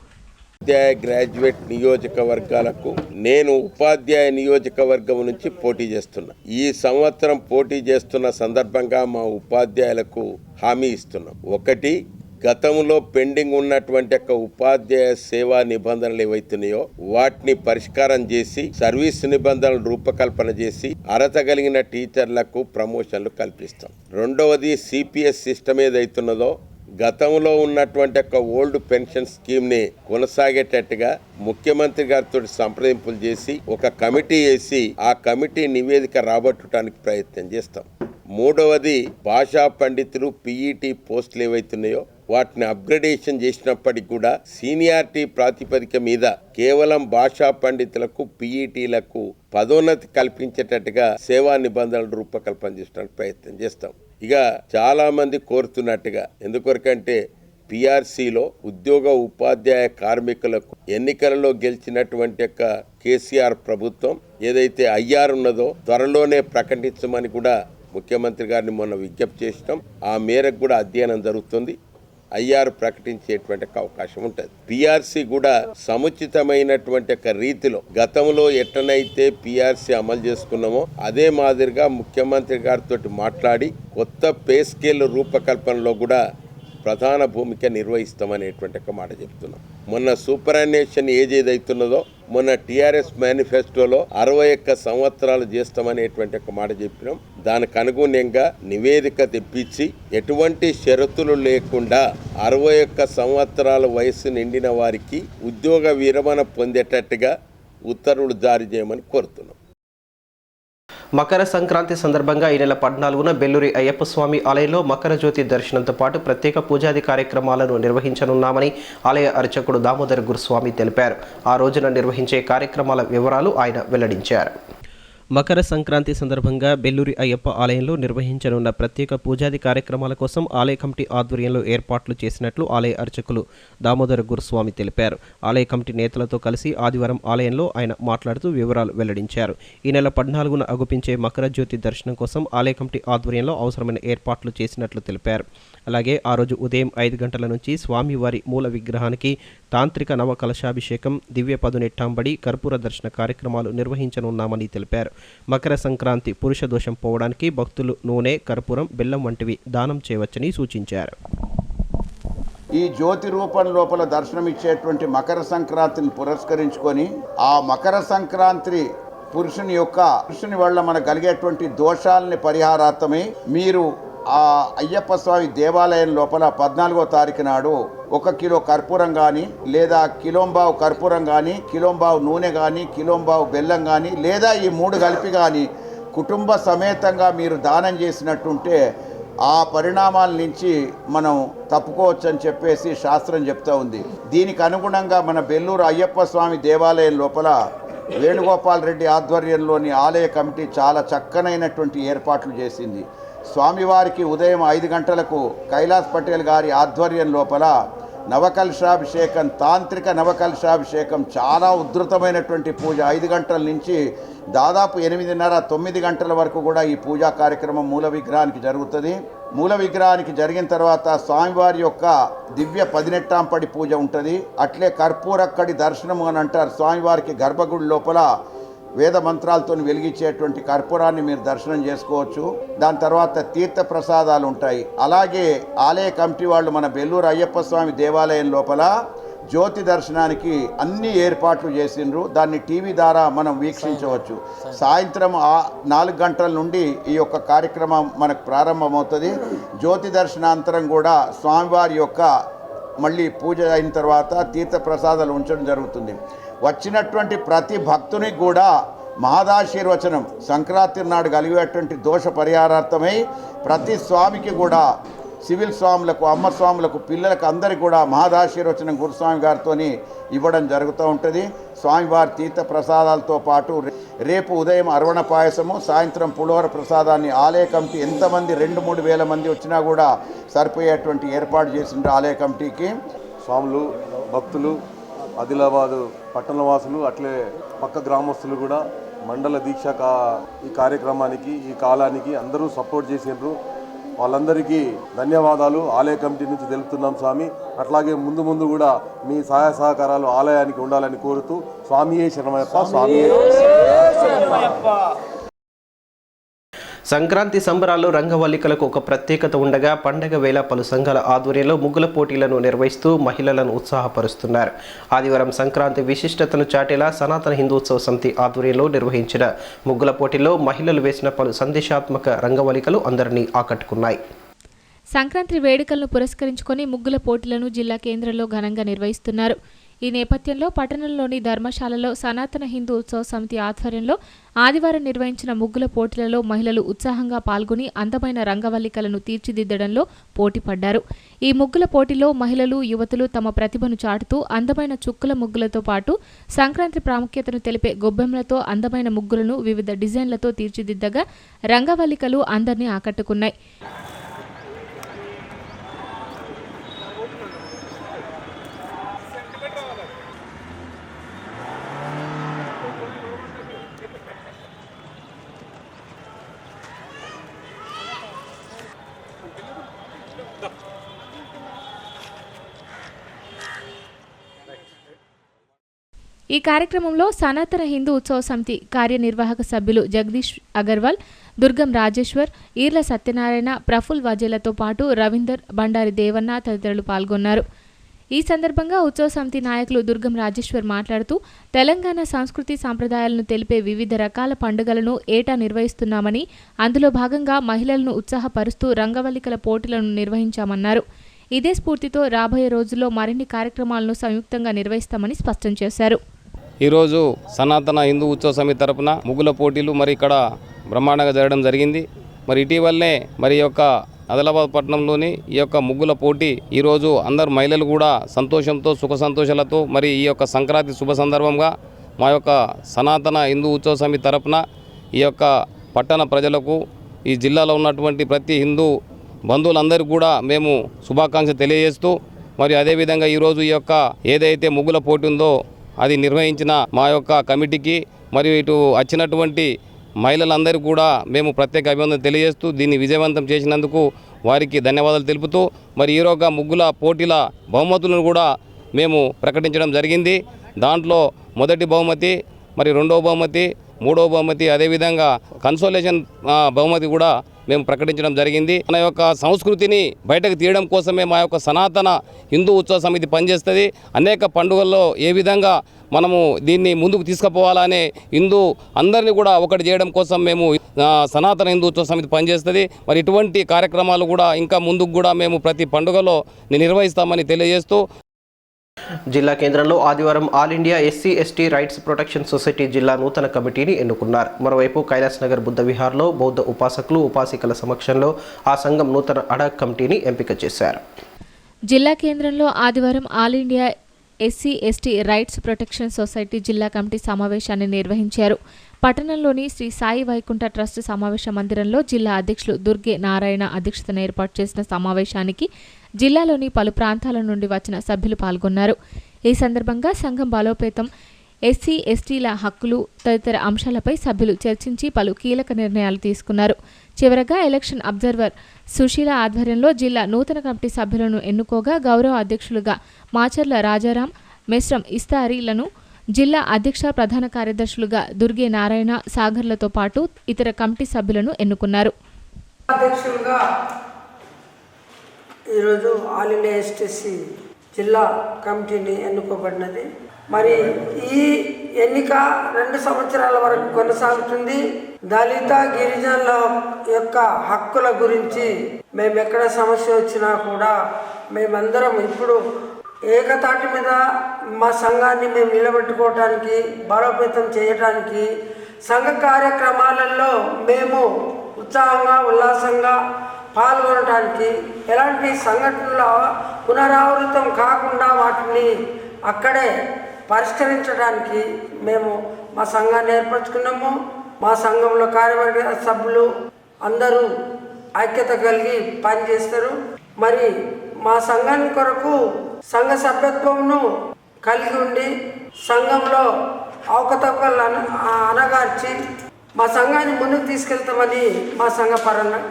ఉపాధ్యాయ గ్రాడ్యుయేట్ నియోజకవర్గాలకు నేను ఉపాధ్యాయ నియోజకవర్గం నుంచి పోటీ చేస్తున్నా. ఈ సంవత్సరం పోటీ చేస్తున్న సందర్భంగా మా ఉపాధ్యాయులకు హామీ ఇస్తున్నాం. ఒకటి, గతంలో పెండింగ్ ఉన్నటువంటి ఉపాధ్యాయ సేవా నిబంధనలు ఏవైతున్నాయో వాటిని పరిష్కారం చేసి సర్వీస్ నిబంధనలు రూపకల్పన చేసి అర్హత కలిగిన టీచర్లకు ప్రమోషన్లు కల్పిస్తాం. రెండవది, సిపిఎస్ సిస్టమ్ ఏదైతున్నదో గతంలో ఉన్నటువంటి ఓల్డ్ పెన్షన్ స్కీమ్ ని కొనసాగేటట్టుగా ముఖ్యమంత్రి గారితో సంప్రదింపులు చేసి ఒక కమిటీ వేసి ఆ కమిటీ నివేదిక రాబట్టడానికి ప్రయత్నం చేస్తాం. మూడవది, భాషా పండితులు పీఈటీ పోస్టులు ఏవైతున్నాయో వాటిని అప్గ్రేడేషన్ చేసినప్పటికీ కూడా సీనియారిటీ ప్రాతిపదిక మీద కేవలం భాషా పండితులకు పీఈటీలకు పదోన్నతి కల్పించేటట్టుగా సేవా నిబంధనలు రూపకల్పన చేయడానికి ప్రయత్నం చేస్తాం. ఇక చాలా మంది కోరుతున్నట్టుగా ఎందుకొరకంటే పిఆర్సీలో ఉద్యోగ ఉపాధ్యాయ కార్మికులకు ఎన్నికలలో గెలిచినటువంటి కేసీఆర్ ప్రభుత్వం ఏదైతే ఐఆర్ ఉన్నదో త్వరలోనే ప్రకటించమని కూడా ముఖ్యమంత్రి గారిని మొన్న విజ్ఞప్తి చేసినాం. ఆ మేరకు కూడా అధ్యయనం జరుగుతుంది. ఐఆర్ ప్రకటించేటువంటి అవకాశం ఉంటుంది. పిఆర్సీ కూడా సముచితమైనటువంటి రీతిలో గతంలో ఎట్లనైతే పిఆర్సీ అమలు చేసుకున్నామో అదే మాదిరిగా ముఖ్యమంత్రి గారితో మాట్లాడి కొత్త పే స్కేల్ రూపకల్పనలో కూడా ప్రధాన భూమిక నిర్వహిస్తామనేటువంటి మాట చెప్తున్నాం. మొన్న సూపరాన్నేషన్ ఏజ్ ఏదైతున్నదో మొన్న టీఆర్ఎస్ మేనిఫెస్టోలో 61 సంవత్సరాలు చేస్తామనేటువంటి మాట చెప్పినాం. దానికి అనుగుణంగా నివేదిక తెప్పించి ఎటువంటి షరతులు లేకుండా 61 సంవత్సరాల వయసు నిండిన వారికి ఉద్యోగ విరమణ పొందేటట్టుగా ఉత్తర్వులు జారీ చేయమని కోరుతున్నాం. మకర సంక్రాంతి సందర్భంగా ఈ నెల 14న బెల్లూరి అయ్యప్ప స్వామి ఆలయంలో మకర జ్యోతి దర్శనంతో పాటు ప్రత్యేక పూజాది కార్యక్రమాలను నిర్వహించనున్నామని ఆలయ అర్చకుడు దామోదర గురుస్వామి తెలిపారు. ఆ రోజున నిర్వహించే కార్యక్రమాల వివరాలు ఆయన వెల్లడించారు. మకర సంక్రాంతి సందర్భంగా బెల్లూరి అయ్యప్ప ఆలయంలో నిర్వహించనున్న ప్రత్యేక పూజాది కార్యక్రమాల కోసం ఆలయ కమిటీ ఆధ్వర్యంలో ఏర్పాట్లు చేసినట్లు ఆలయ అర్చకులు దామోదర గురుస్వామి తెలిపారు. ఆలయ కమిటీ నేతలతో కలిసి ఆదివారం ఆలయంలో ఆయన మాట్లాడుతూ వివరాలు వెల్లడించారు. ఈ నెల 14న అగుపించే మకర జ్యోతి దర్శనం కోసం ఆలయ కమిటీ ఆధ్వర్యంలో అవసరమైన ఏర్పాట్లు చేసినట్లు తెలిపారు. అలాగే ఆ రోజు ఉదయం 5 గంటల నుంచి స్వామివారి మూల విగ్రహానికి తాంత్రిక నవ కలశాభిషేకం, దివ్య పదునెట్టాంబడి, కర్పూర దర్శన కార్యక్రమాలు నిర్వహించనున్నామని తెలిపారు. మకర సంక్రాంతి పురుష దోషం పోవడానికి భక్తులు నూనె, కర్పూరం, బెల్లం వంటివి దానం చేయవచ్చని సూచించారు. ఈ జ్యోతి రూపం లోపల దర్శనమిచ్చేటువంటి మకర సంక్రాంతిని పురస్కరించుకొని ఆ మకర సంక్రాంతి పురుషుని వల్ల మనకు కలిగేటువంటి దోషాలని పరిహారార్థమై మీరు ఆ అయ్యప్ప స్వామి దేవాలయం లోపల 14వ తారీఖు నాడు 1 కిలో కర్పూరం కానీ లేదా కిలోంబావు కర్పూరం కానీ కిలోంబావు నూనె కానీ కిలోంబావు బెల్లం కానీ లేదా ఈ 3 కలిపి కానీ కుటుంబ సమేతంగా మీరు దానం చేసినట్టుంటే ఆ పరిణామాల నుంచి మనం తప్పుకోవచ్చు అని చెప్పేసి శాస్త్రం చెప్తూ ఉంది. దీనికి అనుగుణంగా మన బెల్లూరు అయ్యప్ప స్వామి దేవాలయం లోపల వేణుగోపాల్ రెడ్డి ఆధ్వర్యంలోని ఆలయ కమిటీ చాలా చక్కనైనటువంటి ఏర్పాట్లు చేసింది. స్వామివారికి ఉదయం 5 గంటలకు కైలాస్ పటేల్ గారి ఆధ్వర్యం లోపల నవకలశాభిషేకం, తాంత్రిక నవకలశాభిషేకం చాలా ఉధృతమైనటువంటి పూజ 5 గంటల నుంచి దాదాపు 8:30-9 గంటల వరకు కూడా ఈ పూజా కార్యక్రమం మూల విగ్రహానికి జరుగుతుంది. మూల విగ్రహానికి జరిగిన తర్వాత స్వామివారి యొక్క దివ్య పదినెట్టాంపడి పూజ ఉంటుంది. అట్లే కర్పూరక్కడి దర్శనం అని అంటారు. స్వామివారికి గర్భగుడి లోపల వేద మంత్రాలతో వెలిగించేటువంటి కర్పూరాన్ని మీరు దర్శనం చేసుకోవచ్చు. దాని తర్వాత తీర్థ ప్రసాదాలు ఉంటాయి. అలాగే ఆలయ కమిటీ వాళ్ళు మన బెల్లూరు అయ్యప్ప స్వామి దేవాలయం లోపల జ్యోతి దర్శనానికి అన్ని ఏర్పాట్లు చేసిండ్రు. దాన్ని టీవీ ద్వారా మనం వీక్షించవచ్చు. సాయంత్రం 4 గంటల నుండి ఈ యొక్క కార్యక్రమం మనకు ప్రారంభమవుతుంది. జ్యోతి దర్శనాంతరం కూడా స్వామివారి యొక్క మళ్ళీ పూజ అయిన తర్వాత తీర్థ ప్రసాదాలు ఉంచడం జరుగుతుంది. వచ్చినటువంటి ప్రతి భక్తునికి కూడా మహదాశీర్వచనం సంక్రాంతి నాడు కలిగేటువంటి దోష పరిహారార్థమై ప్రతి స్వామికి కూడా సివిల్ స్వాములకు, అమ్మ స్వాములకు, పిల్లలకు అందరికీ కూడా మహదాశీర్వచనం గురుస్వామి గారితో ఇవ్వడం జరుగుతూ ఉంటుంది. స్వామివారి తీర్థ ప్రసాదాలతో పాటు రేపు ఉదయం అరవణ పాయసము, సాయంత్రం పులిహోర ప్రసాదాన్ని ఆలయ కమిటీ ఎంతమంది 2-3 వేల మంది వచ్చినా కూడా సరిపోయేటువంటి ఏర్పాటు చేసిండ్రు ఆలయ కమిటీకి. స్వాములు, భక్తులు, ఆదిలాబాదు పట్టణవాసులు, అట్లే పక్క గ్రామస్తులు కూడా మండల దీక్ష ఈ కార్యక్రమానికి, ఈ కాలానికి అందరూ సపోర్ట్ చేసిండ్రు. వాళ్ళందరికీ ధన్యవాదాలు ఆలయ కమిటీ నుంచి తెలుపుతున్నాం స్వామి. అట్లాగే ముందు ముందు కూడా మీ సహాయ సహకారాలు ఆలయానికి ఉండాలని కోరుతూ స్వామియే శరణమయ్యప్ప, స్వామియే శరణమయ్యప్ప. సంక్రాంతి సంబరాల్లో రంగవల్లికలకు ఒక ప్రత్యేకత ఉండగా పండగ వేళ పలు సంఘాల ఆధ్వర్యంలో ముగ్గుల పోటీలను నిర్వహిస్తూ మహిళలను ఉత్సాహపరుస్తున్నారు. ఆదివారం సంక్రాంతి విశిష్టతను చాటేలా సనాతన హిందూ ఉత్సవ సమితి ఆధ్వర్యంలో నిర్వహించిన ముగ్గుల పోటీల్లో మహిళలు వేసిన పలు సందేశాత్మక రంగవల్లికలు అందరినీ ఆకట్టుకున్నాయి. సంక్రాంతి వేడుకలను పురస్కరించుకొని ముగ్గుల పోటీలను జిల్లా కేంద్రంలో ఘనంగా నిర్వహిస్తున్నారు. ఈ నేపథ్యంలో పట్టణంలోని ధర్మశాలలో సనాతన హిందూ ఉత్సవ సమితి ఆధ్వర్యంలో ఆదివారం నిర్వహించిన ముగ్గుల పోటీలలో మహిళలు ఉత్సాహంగా పాల్గొని అందమైన రంగవల్లికలను తీర్చిదిద్దడంలో పోటీపడ్డారు. ఈ ముగ్గుల పోటీలో మహిళలు, యువతులు తమ ప్రతిభను చాటుతూ అందమైన చుక్కల ముగ్గులతో పాటు సంక్రాంతి ప్రాముఖ్యతను తెలిపే గొబ్బెమ్మలతో అందమైన ముగ్గులను వివిధ డిజైన్లతో తీర్చిదిద్దగా రంగవల్లికలు అందరినీ ఆకట్టుకున్నాయి. ఈ కార్యక్రమంలో సనాతన హిందూ ఉత్సవ సమితి కార్యనిర్వాహక సభ్యులు జగదీష్ అగర్వాల్, దుర్గం రాజేశ్వర్, ఈర్ల సత్యనారాయణ, ప్రఫుల్ వజేలతో పాటు రవీందర్, బండారి దేవన్న తదితరులు పాల్గొన్నారు. ఈ సందర్భంగా ఉత్సవ సమితి నాయకులు దుర్గం రాజేశ్వర్ మాట్లాడుతూ తెలంగాణ సంస్కృతి సాంప్రదాయాలను తెలిపే వివిధ రకాల పండుగలను ఏటా నిర్వహిస్తున్నామని, అందులో భాగంగా మహిళలను ఉత్సాహపరుస్తూ రంగవల్లికల పోటీలను నిర్వహించామన్నారు. ఇదే స్ఫూర్తితో రాబోయే రోజుల్లో మరిన్ని కార్యక్రమాలను సంయుక్తంగా నిర్వహిస్తామని స్పష్టం చేశారు. ఈరోజు సనాతన హిందూ ఉత్సవ సమితి తరపున ముగ్గుల పోటీలు మరి ఇక్కడ బ్రహ్మాండంగా జరగడం జరిగింది. మరి ఇటీవలనే మరి యొక్క ఆదిలాబాద్ పట్టణంలోని ఈ యొక్క ముగ్గుల పోటీ ఈరోజు అందరు మహిళలు కూడా సంతోషంతో, సుఖ సంతోషాలతో మరి ఈ యొక్క సంక్రాంతి శుభ సందర్భంగా మా యొక్క సనాతన హిందూ ఉత్సవ సమితి తరపున ఈ యొక్క పట్టణ ప్రజలకు, ఈ జిల్లాలో ఉన్నటువంటి ప్రతి హిందూ బంధువులందరికీ కూడా మేము శుభాకాంక్షలు తెలియజేస్తూ మరి అదేవిధంగా ఈరోజు ఈ యొక్క ఏదైతే ముగ్గుల పోటీ ఉందో అది నిర్వహించిన మా యొక్క కమిటీకి మరియు ఇటు వచ్చినటువంటి మహిళలందరికీ కూడా మేము ప్రత్యేక అభినందన తెలియజేస్తూ దీన్ని విజయవంతం చేసినందుకు వారికి ధన్యవాదాలు తెలుపుతూ మరి ఈరోజు ముగ్గుల పోటీల బహుమతులను కూడా మేము ప్రకటించడం జరిగింది. దాంట్లో మొదటి బహుమతి, మరి రెండవ బహుమతి, మూడవ బహుమతి, అదేవిధంగా కన్సోలేషన్ బహుమతి కూడా మేము ప్రకటించడం జరిగింది. మన యొక్క సంస్కృతిని బయటకు తీయడం కోసమే మా యొక్క సనాతన హిందూ ఉత్సవ సమితి పనిచేస్తుంది. అనేక పండుగల్లో ఏ విధంగా మనము దీన్ని ముందుకు తీసుకుపోవాలనే హిందూ అందరినీ కూడా ఒకటి చేయడం కోసం మేము సనాతన హిందూ ఉత్సవ సమితి పనిచేస్తుంది. మరి ఇటువంటి కార్యక్రమాలు కూడా ఇంకా ముందుకు కూడా మేము ప్రతి పండుగలో నిర్వహిస్తామని తెలియజేస్తూ జిల్లా కేంద్రంలో ఆదివారం all India SC ST rights protection society జిల్లా నూతన కమిటీని ఎన్నుకున్నారు. మరోవైపు కైలాస్ నగర్ బుద్ధ విహార్లో బౌద్ధ ఉపాసకులు, ఉపాసికల సమక్షంలో ఆ సంఘం నూతన అడాక్ కమిటీని ఎంపిక చేశారు. జిల్లా కేంద్రంలో ఆదివారం all India SC ST rights protection society జిల్లా కమిటీ సమావేశాన్ని నిర్వహించారు. పట్టణంలోని శ్రీ సాయి వైకుంఠ ట్రస్ట్ సమావేశ మందిరంలో జిల్లా అధ్యక్షులు దుర్గే నారాయణ అధ్యక్షతన ఏర్పాటు చేసిన సమావేశానికి జిల్లాలోని పలు ప్రాంతాల నుండి వచ్చిన సభ్యులు పాల్గొన్నారు. ఈ సందర్భంగా సంఘం బలోపేతం, ఎస్సీ ఎస్టీల హక్కులు తదితర అంశాలపై సభ్యులు చర్చించి పలు కీలక నిర్ణయాలు తీసుకున్నారు. చివరగా ఎలక్షన్ అబ్జర్వర్ సుశీల ఆధ్వర్యంలో జిల్లా నూతన కమిటీ సభ్యులను ఎన్నుకోగా గౌరవ అధ్యక్షులుగా మాచర్ల రాజారాం, మెస్రం ఇస్తారీలను, జిల్లా అధ్యక్ష ప్రధాన కార్యదర్శులుగా దుర్గే నారాయణ, సాగర్లతో పాటు ఇతర కమిటీ సభ్యులను ఎన్నుకున్నారు. అధ్యక్షులుగా ఈరోజు ఆల్ ఇండియా ఎస్టీసీ జిల్లా కమిటీని ఎన్నుకోబడినది. మరి ఈ ఎన్నిక 2 సంవత్సరాల వరకు కొనసాగుతుంది. దళిత గిరిజనుల యొక్క హక్కుల గురించి మేము ఎక్కడ సమస్య వచ్చినా కూడా మేమందరం ఇప్పుడు ఏకతాటి మీద మా సంఘాన్ని మేము నిలబెట్టుకోవటానికి, బలోపేతం చేయటానికి, సంఘ కార్యక్రమాలలో మేము ఉత్సాహంగా ఉల్లాసంగా పాల్గొనడానికి, ఎలాంటి సంఘటనల పునరావృతం కాకుండా వాటిని అక్కడే పరిష్కరించడానికి మేము మా సంఘాన్ని ఏర్పరచుకున్నాము. మా సంఘంలో కార్యవర్గ సభ్యులు అందరూ ఐక్యత కలిగి పనిచేస్తారు. మరి మా సంఘం కొరకు సంఘ సభ్యత్వంను కలిగి ఉండి సంఘంలో అవకతవకలు అనగార్చి మా సంఘాన్ని ముందుకు తీసుకెళ్తామని మా సంఘ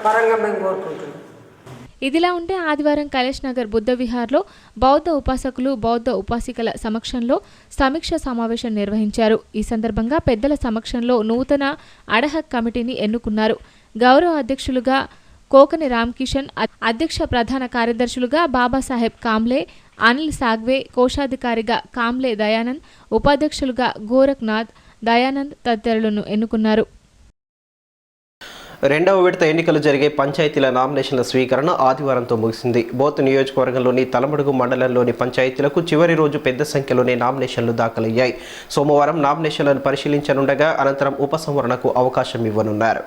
పరంగా మేము కోరుకుంటున్నాం. ఇదిలా ఉంటే ఆదివారం కైలాష్ నగర్ బుద్ధ విహార్లో బౌద్ధ ఉపాసకులు, బౌద్ధ ఉపాసికల సమక్షంలో సమీక్ష సమావేశం నిర్వహించారు. ఈ సందర్భంగా పెద్దల సమక్షంలో నూతన అడహక్ కమిటీని ఎన్నుకున్నారు. గౌరవ అధ్యక్షులుగా కోకని రామకిషన్, అధ్యక్ష ప్రధాన కార్యదర్శులుగా బాబాసాహెబ్ కాంబ్లే, అనిల్ సాగ్వే, కోశాధికారిగా కాంబ్లే దయానంద్, ఉపాధ్యక్షులుగా గోరఖ్నాథ్ దయానంద్ తదితరులను ఎన్నుకున్నారు. రెండవ విడత ఎన్నికలు జరిగే పంచాయతీల నామినేషన్ల స్వీకరణ ఆదివారంతో ముగిసింది. బోత్ నియోజకవర్గంలోని తలమడుగు మండలంలోని పంచాయతీలకు చివరి రోజు పెద్ద సంఖ్యలోనే నామినేషన్లు దాఖలయ్యాయి. సోమవారం నామినేషన్లను పరిశీలించనుండగా అనంతరం ఉపసంహరణకు అవకాశం ఇవ్వనున్నారు.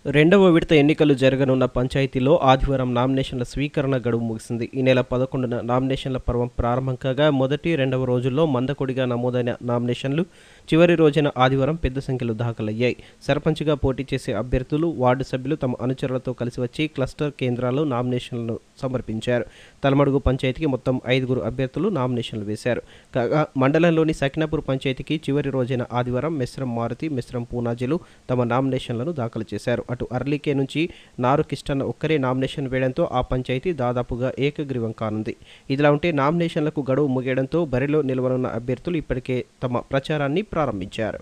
రెండవ విడత ఎన్నికలు జరగనున్న పంచాయతీలో ఆదివారం నామినేషన్ల స్వీకరణ గడువు ముగిసింది. ఈ నెల 11న నామినేషన్ల పర్వం ప్రారంభం కాగా మొదటి, రెండవ రోజుల్లో మందకొడిగా నమోదైన నామినేషన్లు చివరి రోజున ఆదివారం పెద్ద సంఖ్యలో దాఖలయ్యాయి. సర్పంచ్గా పోటీ చేసే అభ్యర్థులు, వార్డు సభ్యులు తమ అనుచరులతో కలిసి వచ్చి క్లస్టర్ కేంద్రాల్లో నామినేషన్లను సమర్పించారు. తలమడుగు పంచాయతీకి మొత్తం 5 అభ్యర్థులు నామినేషన్లు వేశారు. కాగా మండలంలోని సకినాపూర్ పంచాయతీకి చివరి రోజైన ఆదివారం మెస్రం మారుతి, మెస్రం పూనాజీలు తమ నామినేషన్లను దాఖలు చేశారు. అటు అర్లీకే నుంచి నారు కిష్టన్న ఒక్కరే నామినేషన్ వేయడంతో ఆ పంచాయతీ దాదాపుగా ఏకగ్రీవం కానుంది. ఇదిలా ఉంటే నామినేషన్లకు గడువు ముగియడంతో బరిలో నిలవనున్న అభ్యర్థులు ఇప్పటికే తమ ప్రచారాన్ని ప్రారంభించారు.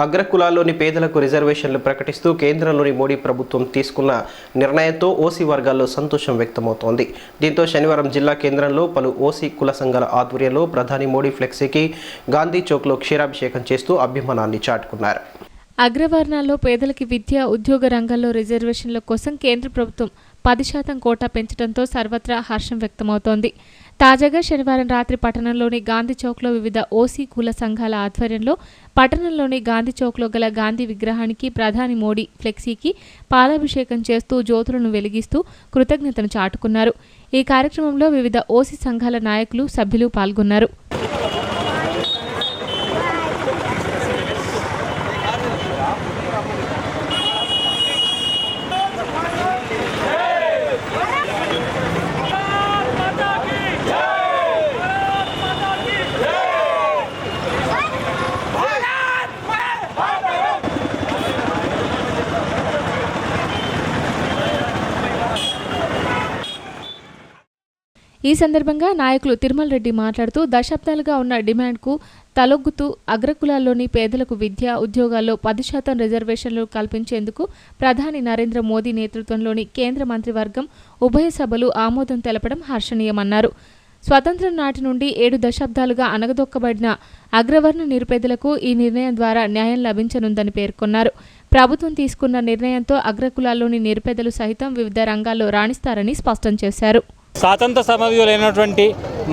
అగ్రకులాల్లోని పేదలకు రిజర్వేషన్లు ప్రకటిస్తూ కేంద్రంలోని మోడీ ప్రభుత్వం తీసుకున్న నిర్ణయంతో ఓసీ వర్గాల్లో సంతోషం వ్యక్తమవుతోంది. దీంతో శనివారం జిల్లా కేంద్రంలో పలు ఓసీ కుల సంఘాల ఆధ్వర్యంలో ప్రధాని మోడీ ఫ్లెక్సీకి గాంధీ చౌక్లో క్షీరాభిషేకం చేస్తూ అభిమానాన్ని చాటుకున్నారు. అగ్రవర్ణాల్లో పేదలకి విద్య, ఉద్యోగ రంగాల్లో రిజర్వేషన్ల కోసం కేంద్ర ప్రభుత్వం 10% కోటా పెంచడంతో సర్వత్రా హర్షం వ్యక్తమవుతోంది. తాజాగా శనివారం రాత్రి పట్టణంలోని గాంధీ చౌక్లో వివిధ ఓసీ కుల సంఘాల ఆధ్వర్యంలో పట్టణంలోని గాంధీ చౌక్లో గల గాంధీ విగ్రహానికి ప్రధాని మోడీ ఫ్లెక్సీకి పాలాభిషేకం చేస్తూ జ్యోతులను వెలిగిస్తూ కృతజ్ఞతను చాటుకున్నారు. ఈ కార్యక్రమంలో వివిధ ఓసీ సంఘాల నాయకులు, సభ్యులు పాల్గొన్నారు. ఈ సందర్భంగా నాయకులు తిరుమల రెడ్డి మాట్లాడుతూ దశాబ్దాలుగా ఉన్న డిమాండ్కు తలొగ్గుతూ అగ్రకులాల్లోని పేదలకు విద్య, ఉద్యోగాల్లో 10% రిజర్వేషన్లు కల్పించేందుకు ప్రధాని నరేంద్ర మోదీ నేతృత్వంలోని కేంద్ర మంత్రివర్గం ఉభయ సభలు ఆమోదం తెలపడం హర్షణీయమన్నారు. స్వతంత్రం నాటి నుండి 7 దశాబ్దాలుగా అణగదొక్కబడిన అగ్రవర్ణ నిరుపేదలకు ఈ నిర్ణయం ద్వారా న్యాయం లభించనుందని పేర్కొన్నారు. ప్రభుత్వం తీసుకున్న నిర్ణయంతో అగ్రకులాల్లోని నిరుపేదలు సైతం వివిధ రంగాల్లో రాణిస్తారని స్పష్టం చేశారు. స్వాతంత్ర సమరయోధులైనటువంటి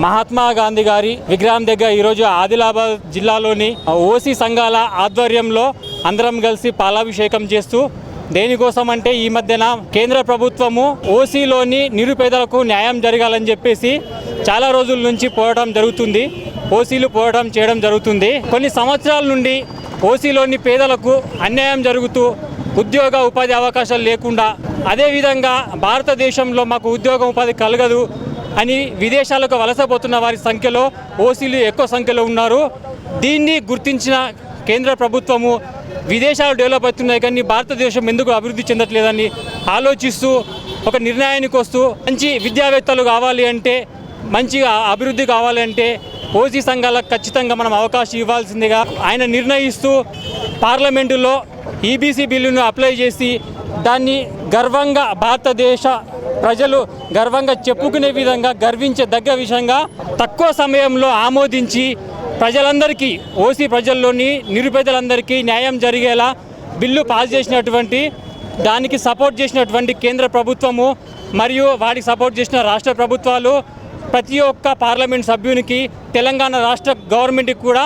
మహాత్మా గాంధీ గారి విగ్రహం దగ్గర ఈరోజు ఆదిలాబాద్ జిల్లాలోని ఓసీ సంఘాల ఆధ్వర్యంలో అందరం కలిసి పాలాభిషేకం చేస్తూ, దేనికోసం అంటే ఈ మధ్యన కేంద్ర ప్రభుత్వము ఓసీలోని నిరుపేదలకు న్యాయం జరగాలని చెప్పేసి చాలా రోజుల నుంచి పోరాటం జరుగుతుంది. ఓసీలు పోరాటం చేయడం జరుగుతుంది. కొన్ని సంవత్సరాల నుండి ఓసీలోని పేదలకు అన్యాయం జరుగుతూ ఉద్యోగ ఉపాధి అవకాశాలు లేకుండా, అదేవిధంగా భారతదేశంలో మాకు ఉద్యోగ ఉపాధి కలగదు అని విదేశాలకు వలసపోతున్న వారి సంఖ్యలో ఓసీలు ఎక్కువ సంఖ్యలో ఉన్నారు. దీన్ని గుర్తించిన కేంద్ర ప్రభుత్వము విదేశాలు డెవలప్ అవుతున్నాయి కానీ భారతదేశం ఎందుకు అభివృద్ధి చెందట్లేదని ఆలోచిస్తూ ఒక నిర్ణయానికి వస్తూ మంచి విద్యావేత్తలు కావాలి అంటే, మంచిగా అభివృద్ధి కావాలి అంటే ఓసీ సంఘాలకు ఖచ్చితంగా మనం అవకాశం ఇవ్వాల్సిందిగా ఆయన నిర్ణయిస్తూ పార్లమెంటులో ఈబీసీ బిల్లును అప్లై చేసి దాన్ని గర్వంగా భారతదేశ ప్రజలు గర్వంగా చెప్పుకునే విధంగా గర్వించదగ్గ విషయంగా తక్కువ సమయంలో ఆమోదించి ప్రజలందరికీ, ఓసీ ప్రజల్లోని నిరుపేదలందరికీ న్యాయం జరిగేలా బిల్లు పాస్ చేసినటువంటి, దానికి సపోర్ట్ చేసినటువంటి కేంద్ర ప్రభుత్వము మరియు వాటికి సపోర్ట్ చేసిన రాష్ట్ర ప్రభుత్వాలు, ప్రతి ఒక్క పార్లమెంట్ సభ్యునికి, తెలంగాణ రాష్ట్ర గవర్నమెంట్కి కూడా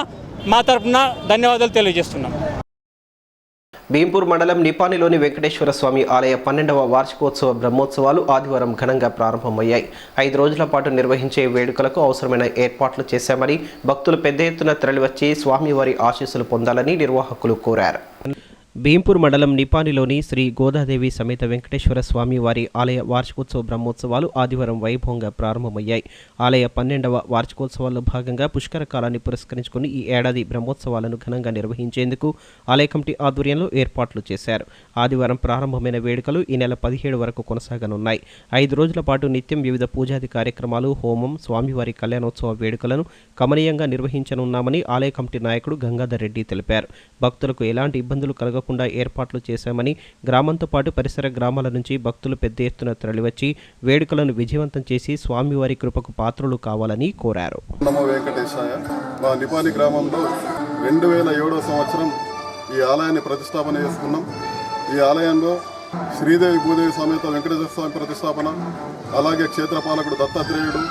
మా తరఫున ధన్యవాదాలు తెలియజేస్తున్నాం. భీంపూర్ మండలం నిపానిలోని వెంకటేశ్వర స్వామి ఆలయ 12వ వార్షికోత్సవ బ్రహ్మోత్సవాలు ఆదివారం ఘనంగా ప్రారంభమయ్యాయి. 5 రోజుల పాటు నిర్వహించే వేడుకలకు అవసరమైన ఏర్పాట్లు చేశామని, భక్తులు పెద్ద ఎత్తున తరలివచ్చి స్వామివారి ఆశీస్సులు పొందాలని నిర్వాహకులు కోరారు. భీంపూర్ మండలం నిపానిలోని శ్రీ గోదాదేవి సమేత వెంకటేశ్వర స్వామి వారి ఆలయ వార్షికోత్సవ బ్రహ్మోత్సవాలు ఆదివారం వైభవంగా ప్రారంభమయ్యాయి. ఆలయ 12వ వార్షికోత్సవాల్లో భాగంగా పుష్కర కాలాన్ని పురస్కరించుకుని ఈ ఏడాది బ్రహ్మోత్సవాలను ఘనంగా నిర్వహించేందుకు ఆలయ కమిటీ ఆధ్వర్యంలో ఏర్పాట్లు చేశారు. ఆదివారం ప్రారంభమైన వేడుకలు ఈ నెల 17 వరకు కొనసాగనున్నాయి. 5 రోజుల పాటు నిత్యం వివిధ పూజాది కార్యక్రమాలు, హోమం, స్వామివారి కళ్యాణోత్సవ వేడుకలను కమనీయంగా నిర్వహించనున్నామని ఆలయ కమిటీ నాయకుడు గంగాధర్ రెడ్డి తెలిపారు. భక్తులకు ఎలాంటి ఇబ్బందులు కలగకుండా ఏర్పాట్లు చేశామని, గ్రామంతో పాటు పరిసర గ్రామాల నుంచి భక్తులు పెద్ద ఎత్తున తరలివచ్చి వేడుకలను విజయవంతం చేసి స్వామివారి కృపకు పాత్రలు కావాలని కోరారు. నమో వెంకటేశాయ. మా నిపాని గ్రామంలో 2007వ సంవత్సరం ఈ ఆలయాన్ని ప్రతిష్టాపన చేసుకున్నాం. ఈ ఆలయంలో శ్రీదేవి భూదేవి సమేత వెంకటేశ్వర స్వామి ప్రతిష్టాపన, అలాగే క్షేత్రపాలకుడు దత్తాత్రేయుడు,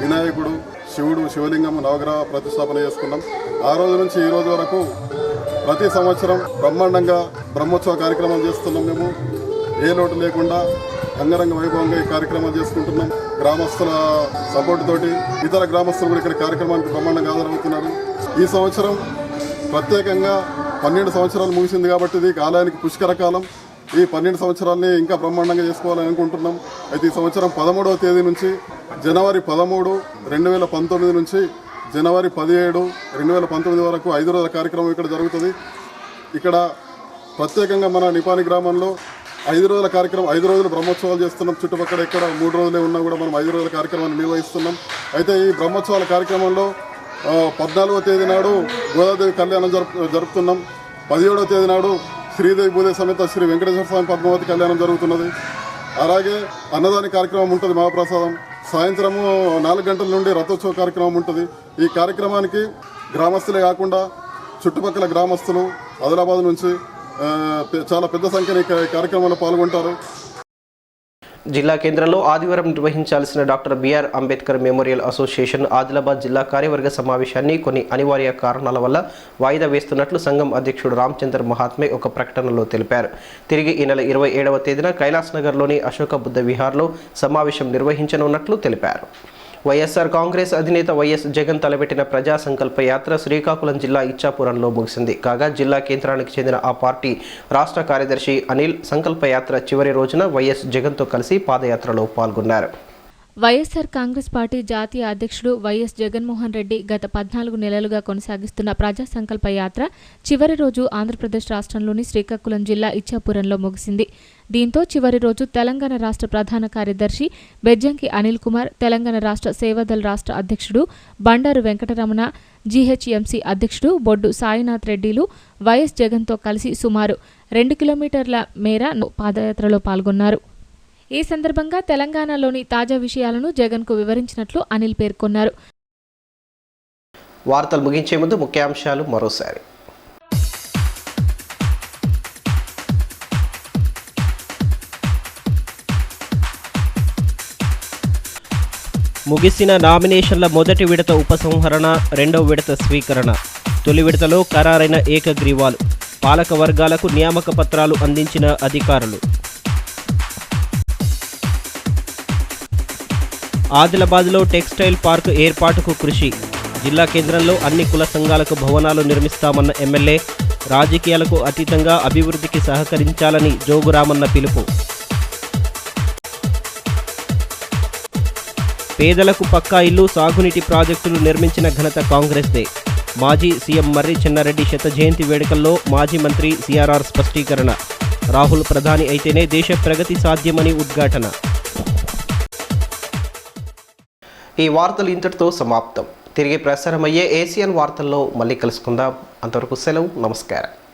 వినాయకుడు, శివుడు, శివలింగం, నవగ్రహ ప్రతిష్టాపన చేసుకున్నాం. ఆ రోజు నుంచి ఈ రోజు వరకు ప్రతి సంవత్సరం బ్రహ్మాండంగా బ్రహ్మోత్సవ కార్యక్రమాలు చేస్తున్నాం. మేము ఏ లోటు లేకుండా అంగరంగ వైభవంగా ఈ కార్యక్రమాలు చేసుకుంటున్నాం. గ్రామస్తుల సపోర్ట్ తోటి ఇతర గ్రామస్తులు కూడా ఇక్కడ కార్యక్రమానికి బ్రహ్మాండంగా హాజరవుతున్నారు. ఈ సంవత్సరం ప్రత్యేకంగా 12 సంవత్సరాలు ముగిసింది కాబట్టి ఇది ఆలయానికి పుష్కర కాలం. ఈ 12 సంవత్సరాలని ఇంకా బ్రహ్మాండంగా చేసుకోవాలని అనుకుంటున్నాం. అయితే ఈ సంవత్సరం 13వ తేదీ నుంచి జనవరి 13, 2019 నుంచి జనవరి 17, 2019 వరకు 5 రోజుల కార్యక్రమం ఇక్కడ జరుగుతుంది. ఇక్కడ ప్రత్యేకంగా మన నిపాని గ్రామంలో 5 రోజుల కార్యక్రమం, 5 రోజులు బ్రహ్మోత్సవాలు చేస్తున్నాం. చుట్టుపక్కల ఇక్కడ 3 రోజులే ఉన్నా కూడా మనం 5 రోజుల కార్యక్రమాన్ని నిర్వహిస్తున్నాం. అయితే ఈ బ్రహ్మోత్సవాల కార్యక్రమంలో 14వ తేదీ నాడు గోదాదేవి కళ్యాణం జరుపుతున్నాం. 17వ తేదీ నాడు శ్రీదేవి భూదేవి సమేత శ్రీ వెంకటేశ్వర స్వామి పద్మావతి కళ్యాణం జరుగుతున్నది. అలాగే అన్నదాన కార్యక్రమం ఉంటుంది, మహాప్రసాదం. సాయంత్రము 4 గంటల నుండి రథోత్సవ కార్యక్రమం ఉంటుంది. ఈ కార్యక్రమానికి గ్రామస్తులే కాకుండా చుట్టుపక్కల గ్రామస్తులు ఆదిలాబాద్ నుంచి చాలా పెద్ద సంఖ్యలో ఈ కార్యక్రమంలో పాల్గొంటారు. జిల్లా కేంద్రంలో ఆదివారం నిర్వహించాల్సిన doctor BR Ambedkar memorial association Adilabad జిల్లా కార్యవర్గ సమావేశాన్ని కొన్ని అనివార్య కారణాల వల్ల వాయిదా వేస్తున్నట్లు సంఘం అధ్యక్షుడు రామచంద్ర మహాత్మే ఒక ప్రకటనలో తెలిపారు. తిరిగి ఈ నెల 27వ తేదీన కైలాస్ నగర్లోని అశోక బుద్ధ విహార్లో సమావేశం నిర్వహించనున్నట్లు తెలిపారు. వైఎస్ఆర్ కాంగ్రెస్ అధినేత వైఎస్ జగన్ తలపెట్టిన ప్రజా సంకల్ప యాత్ర శ్రీకాకుళం జిల్లా ఇచ్చాపురంలో ముగిసింది. కాగా జిల్లా కేంద్రానికి చెందిన ఆ పార్టీ రాష్ట్ర కార్యదర్శి అనిల్ సంకల్ప యాత్ర చివరి రోజున వైఎస్ జగన్తో కలిసి పాదయాత్రలో పాల్గొన్నారు. వైఎస్ఆర్ కాంగ్రెస్ పార్టీ జాతీయ అధ్యక్షుడు వైఎస్ జగన్మోహన్ రెడ్డి గత 14 నెలలుగా కొనసాగిస్తున్న ప్రజా సంకల్ప యాత్ర చివరి రోజు ఆంధ్రప్రదేశ్ రాష్ట్రంలోని శ్రీకాకుళం జిల్లా ఇచ్చాపురంలో ముగిసింది. దీంతో చివరి రోజు తెలంగాణ రాష్ట్ర ప్రధాన కార్యదర్శి బెజ్జంకి అనిల్ కుమార్, తెలంగాణ రాష్ట్ర సేవాదళ్ రాష్ట్ర అధ్యక్షుడు బండారు వెంకటరమణ, జీహెచ్ఎంసీ అధ్యక్షుడు బొడ్డు సాయినాథ్ రెడ్డిలు వైఎస్ జగన్తో కలిసి సుమారు 2 కిలోమీటర్ల మేర పాదయాత్రలో పాల్గొన్నారు. ఈ సందర్భంగా తెలంగాణలోని తాజా విషయాలను జగన్కు వివరించినట్లు అనిల్ పేర్కొన్నారు. వార్తలు ముగించే ముందు ముఖ్యాంశాలు మరోసారి. ముగిసిన నామినేషన్ల మొదటి విడత ఉపసంహరణ, రెండవ విడత స్వీకరణ. తొలి విడతలో ఖరారైన ఏకగ్రీవాలు, పాలక వర్గాలకు నియామక పత్రాలు అందించిన అధికారులు. ఆదిలాబాద్లో టెక్స్టైల్ పార్క్ ఏర్పాటుకు కృషి, జిల్లా కేంద్రంలో అన్ని కుల సంఘాలకు భవనాలు నిర్మిస్తామన్న ఎమ్మెల్యే, రాజకీయాలకు అతీతంగా అభివృద్ధికి సహకరించాలని జోగురామన్న పిలుపు. పేదలకు పక్కా ఇల్లు, సాగునీటి ప్రాజెక్టులు నిర్మించిన ఘనత కాంగ్రెస్దే. మాజీ సీఎం మర్రి చెన్నారెడ్డి శత జయంతి వేడుకల్లో మాజీ మంత్రి సిఆర్ఆర్ స్పష్టీకరణ. రాహుల్ ప్రధాని అయితేనే దేశ ప్రగతి సాధ్యమని ఉద్ఘాటన. ఈ వార్తలు ఇంతటితో సమాప్తం. తిరిగి ప్రసారమయ్యే ఏసియన్ వార్తల్లో మళ్ళీ కలుసుకుందాం. అంతవరకు సెలవు. నమస్కారం.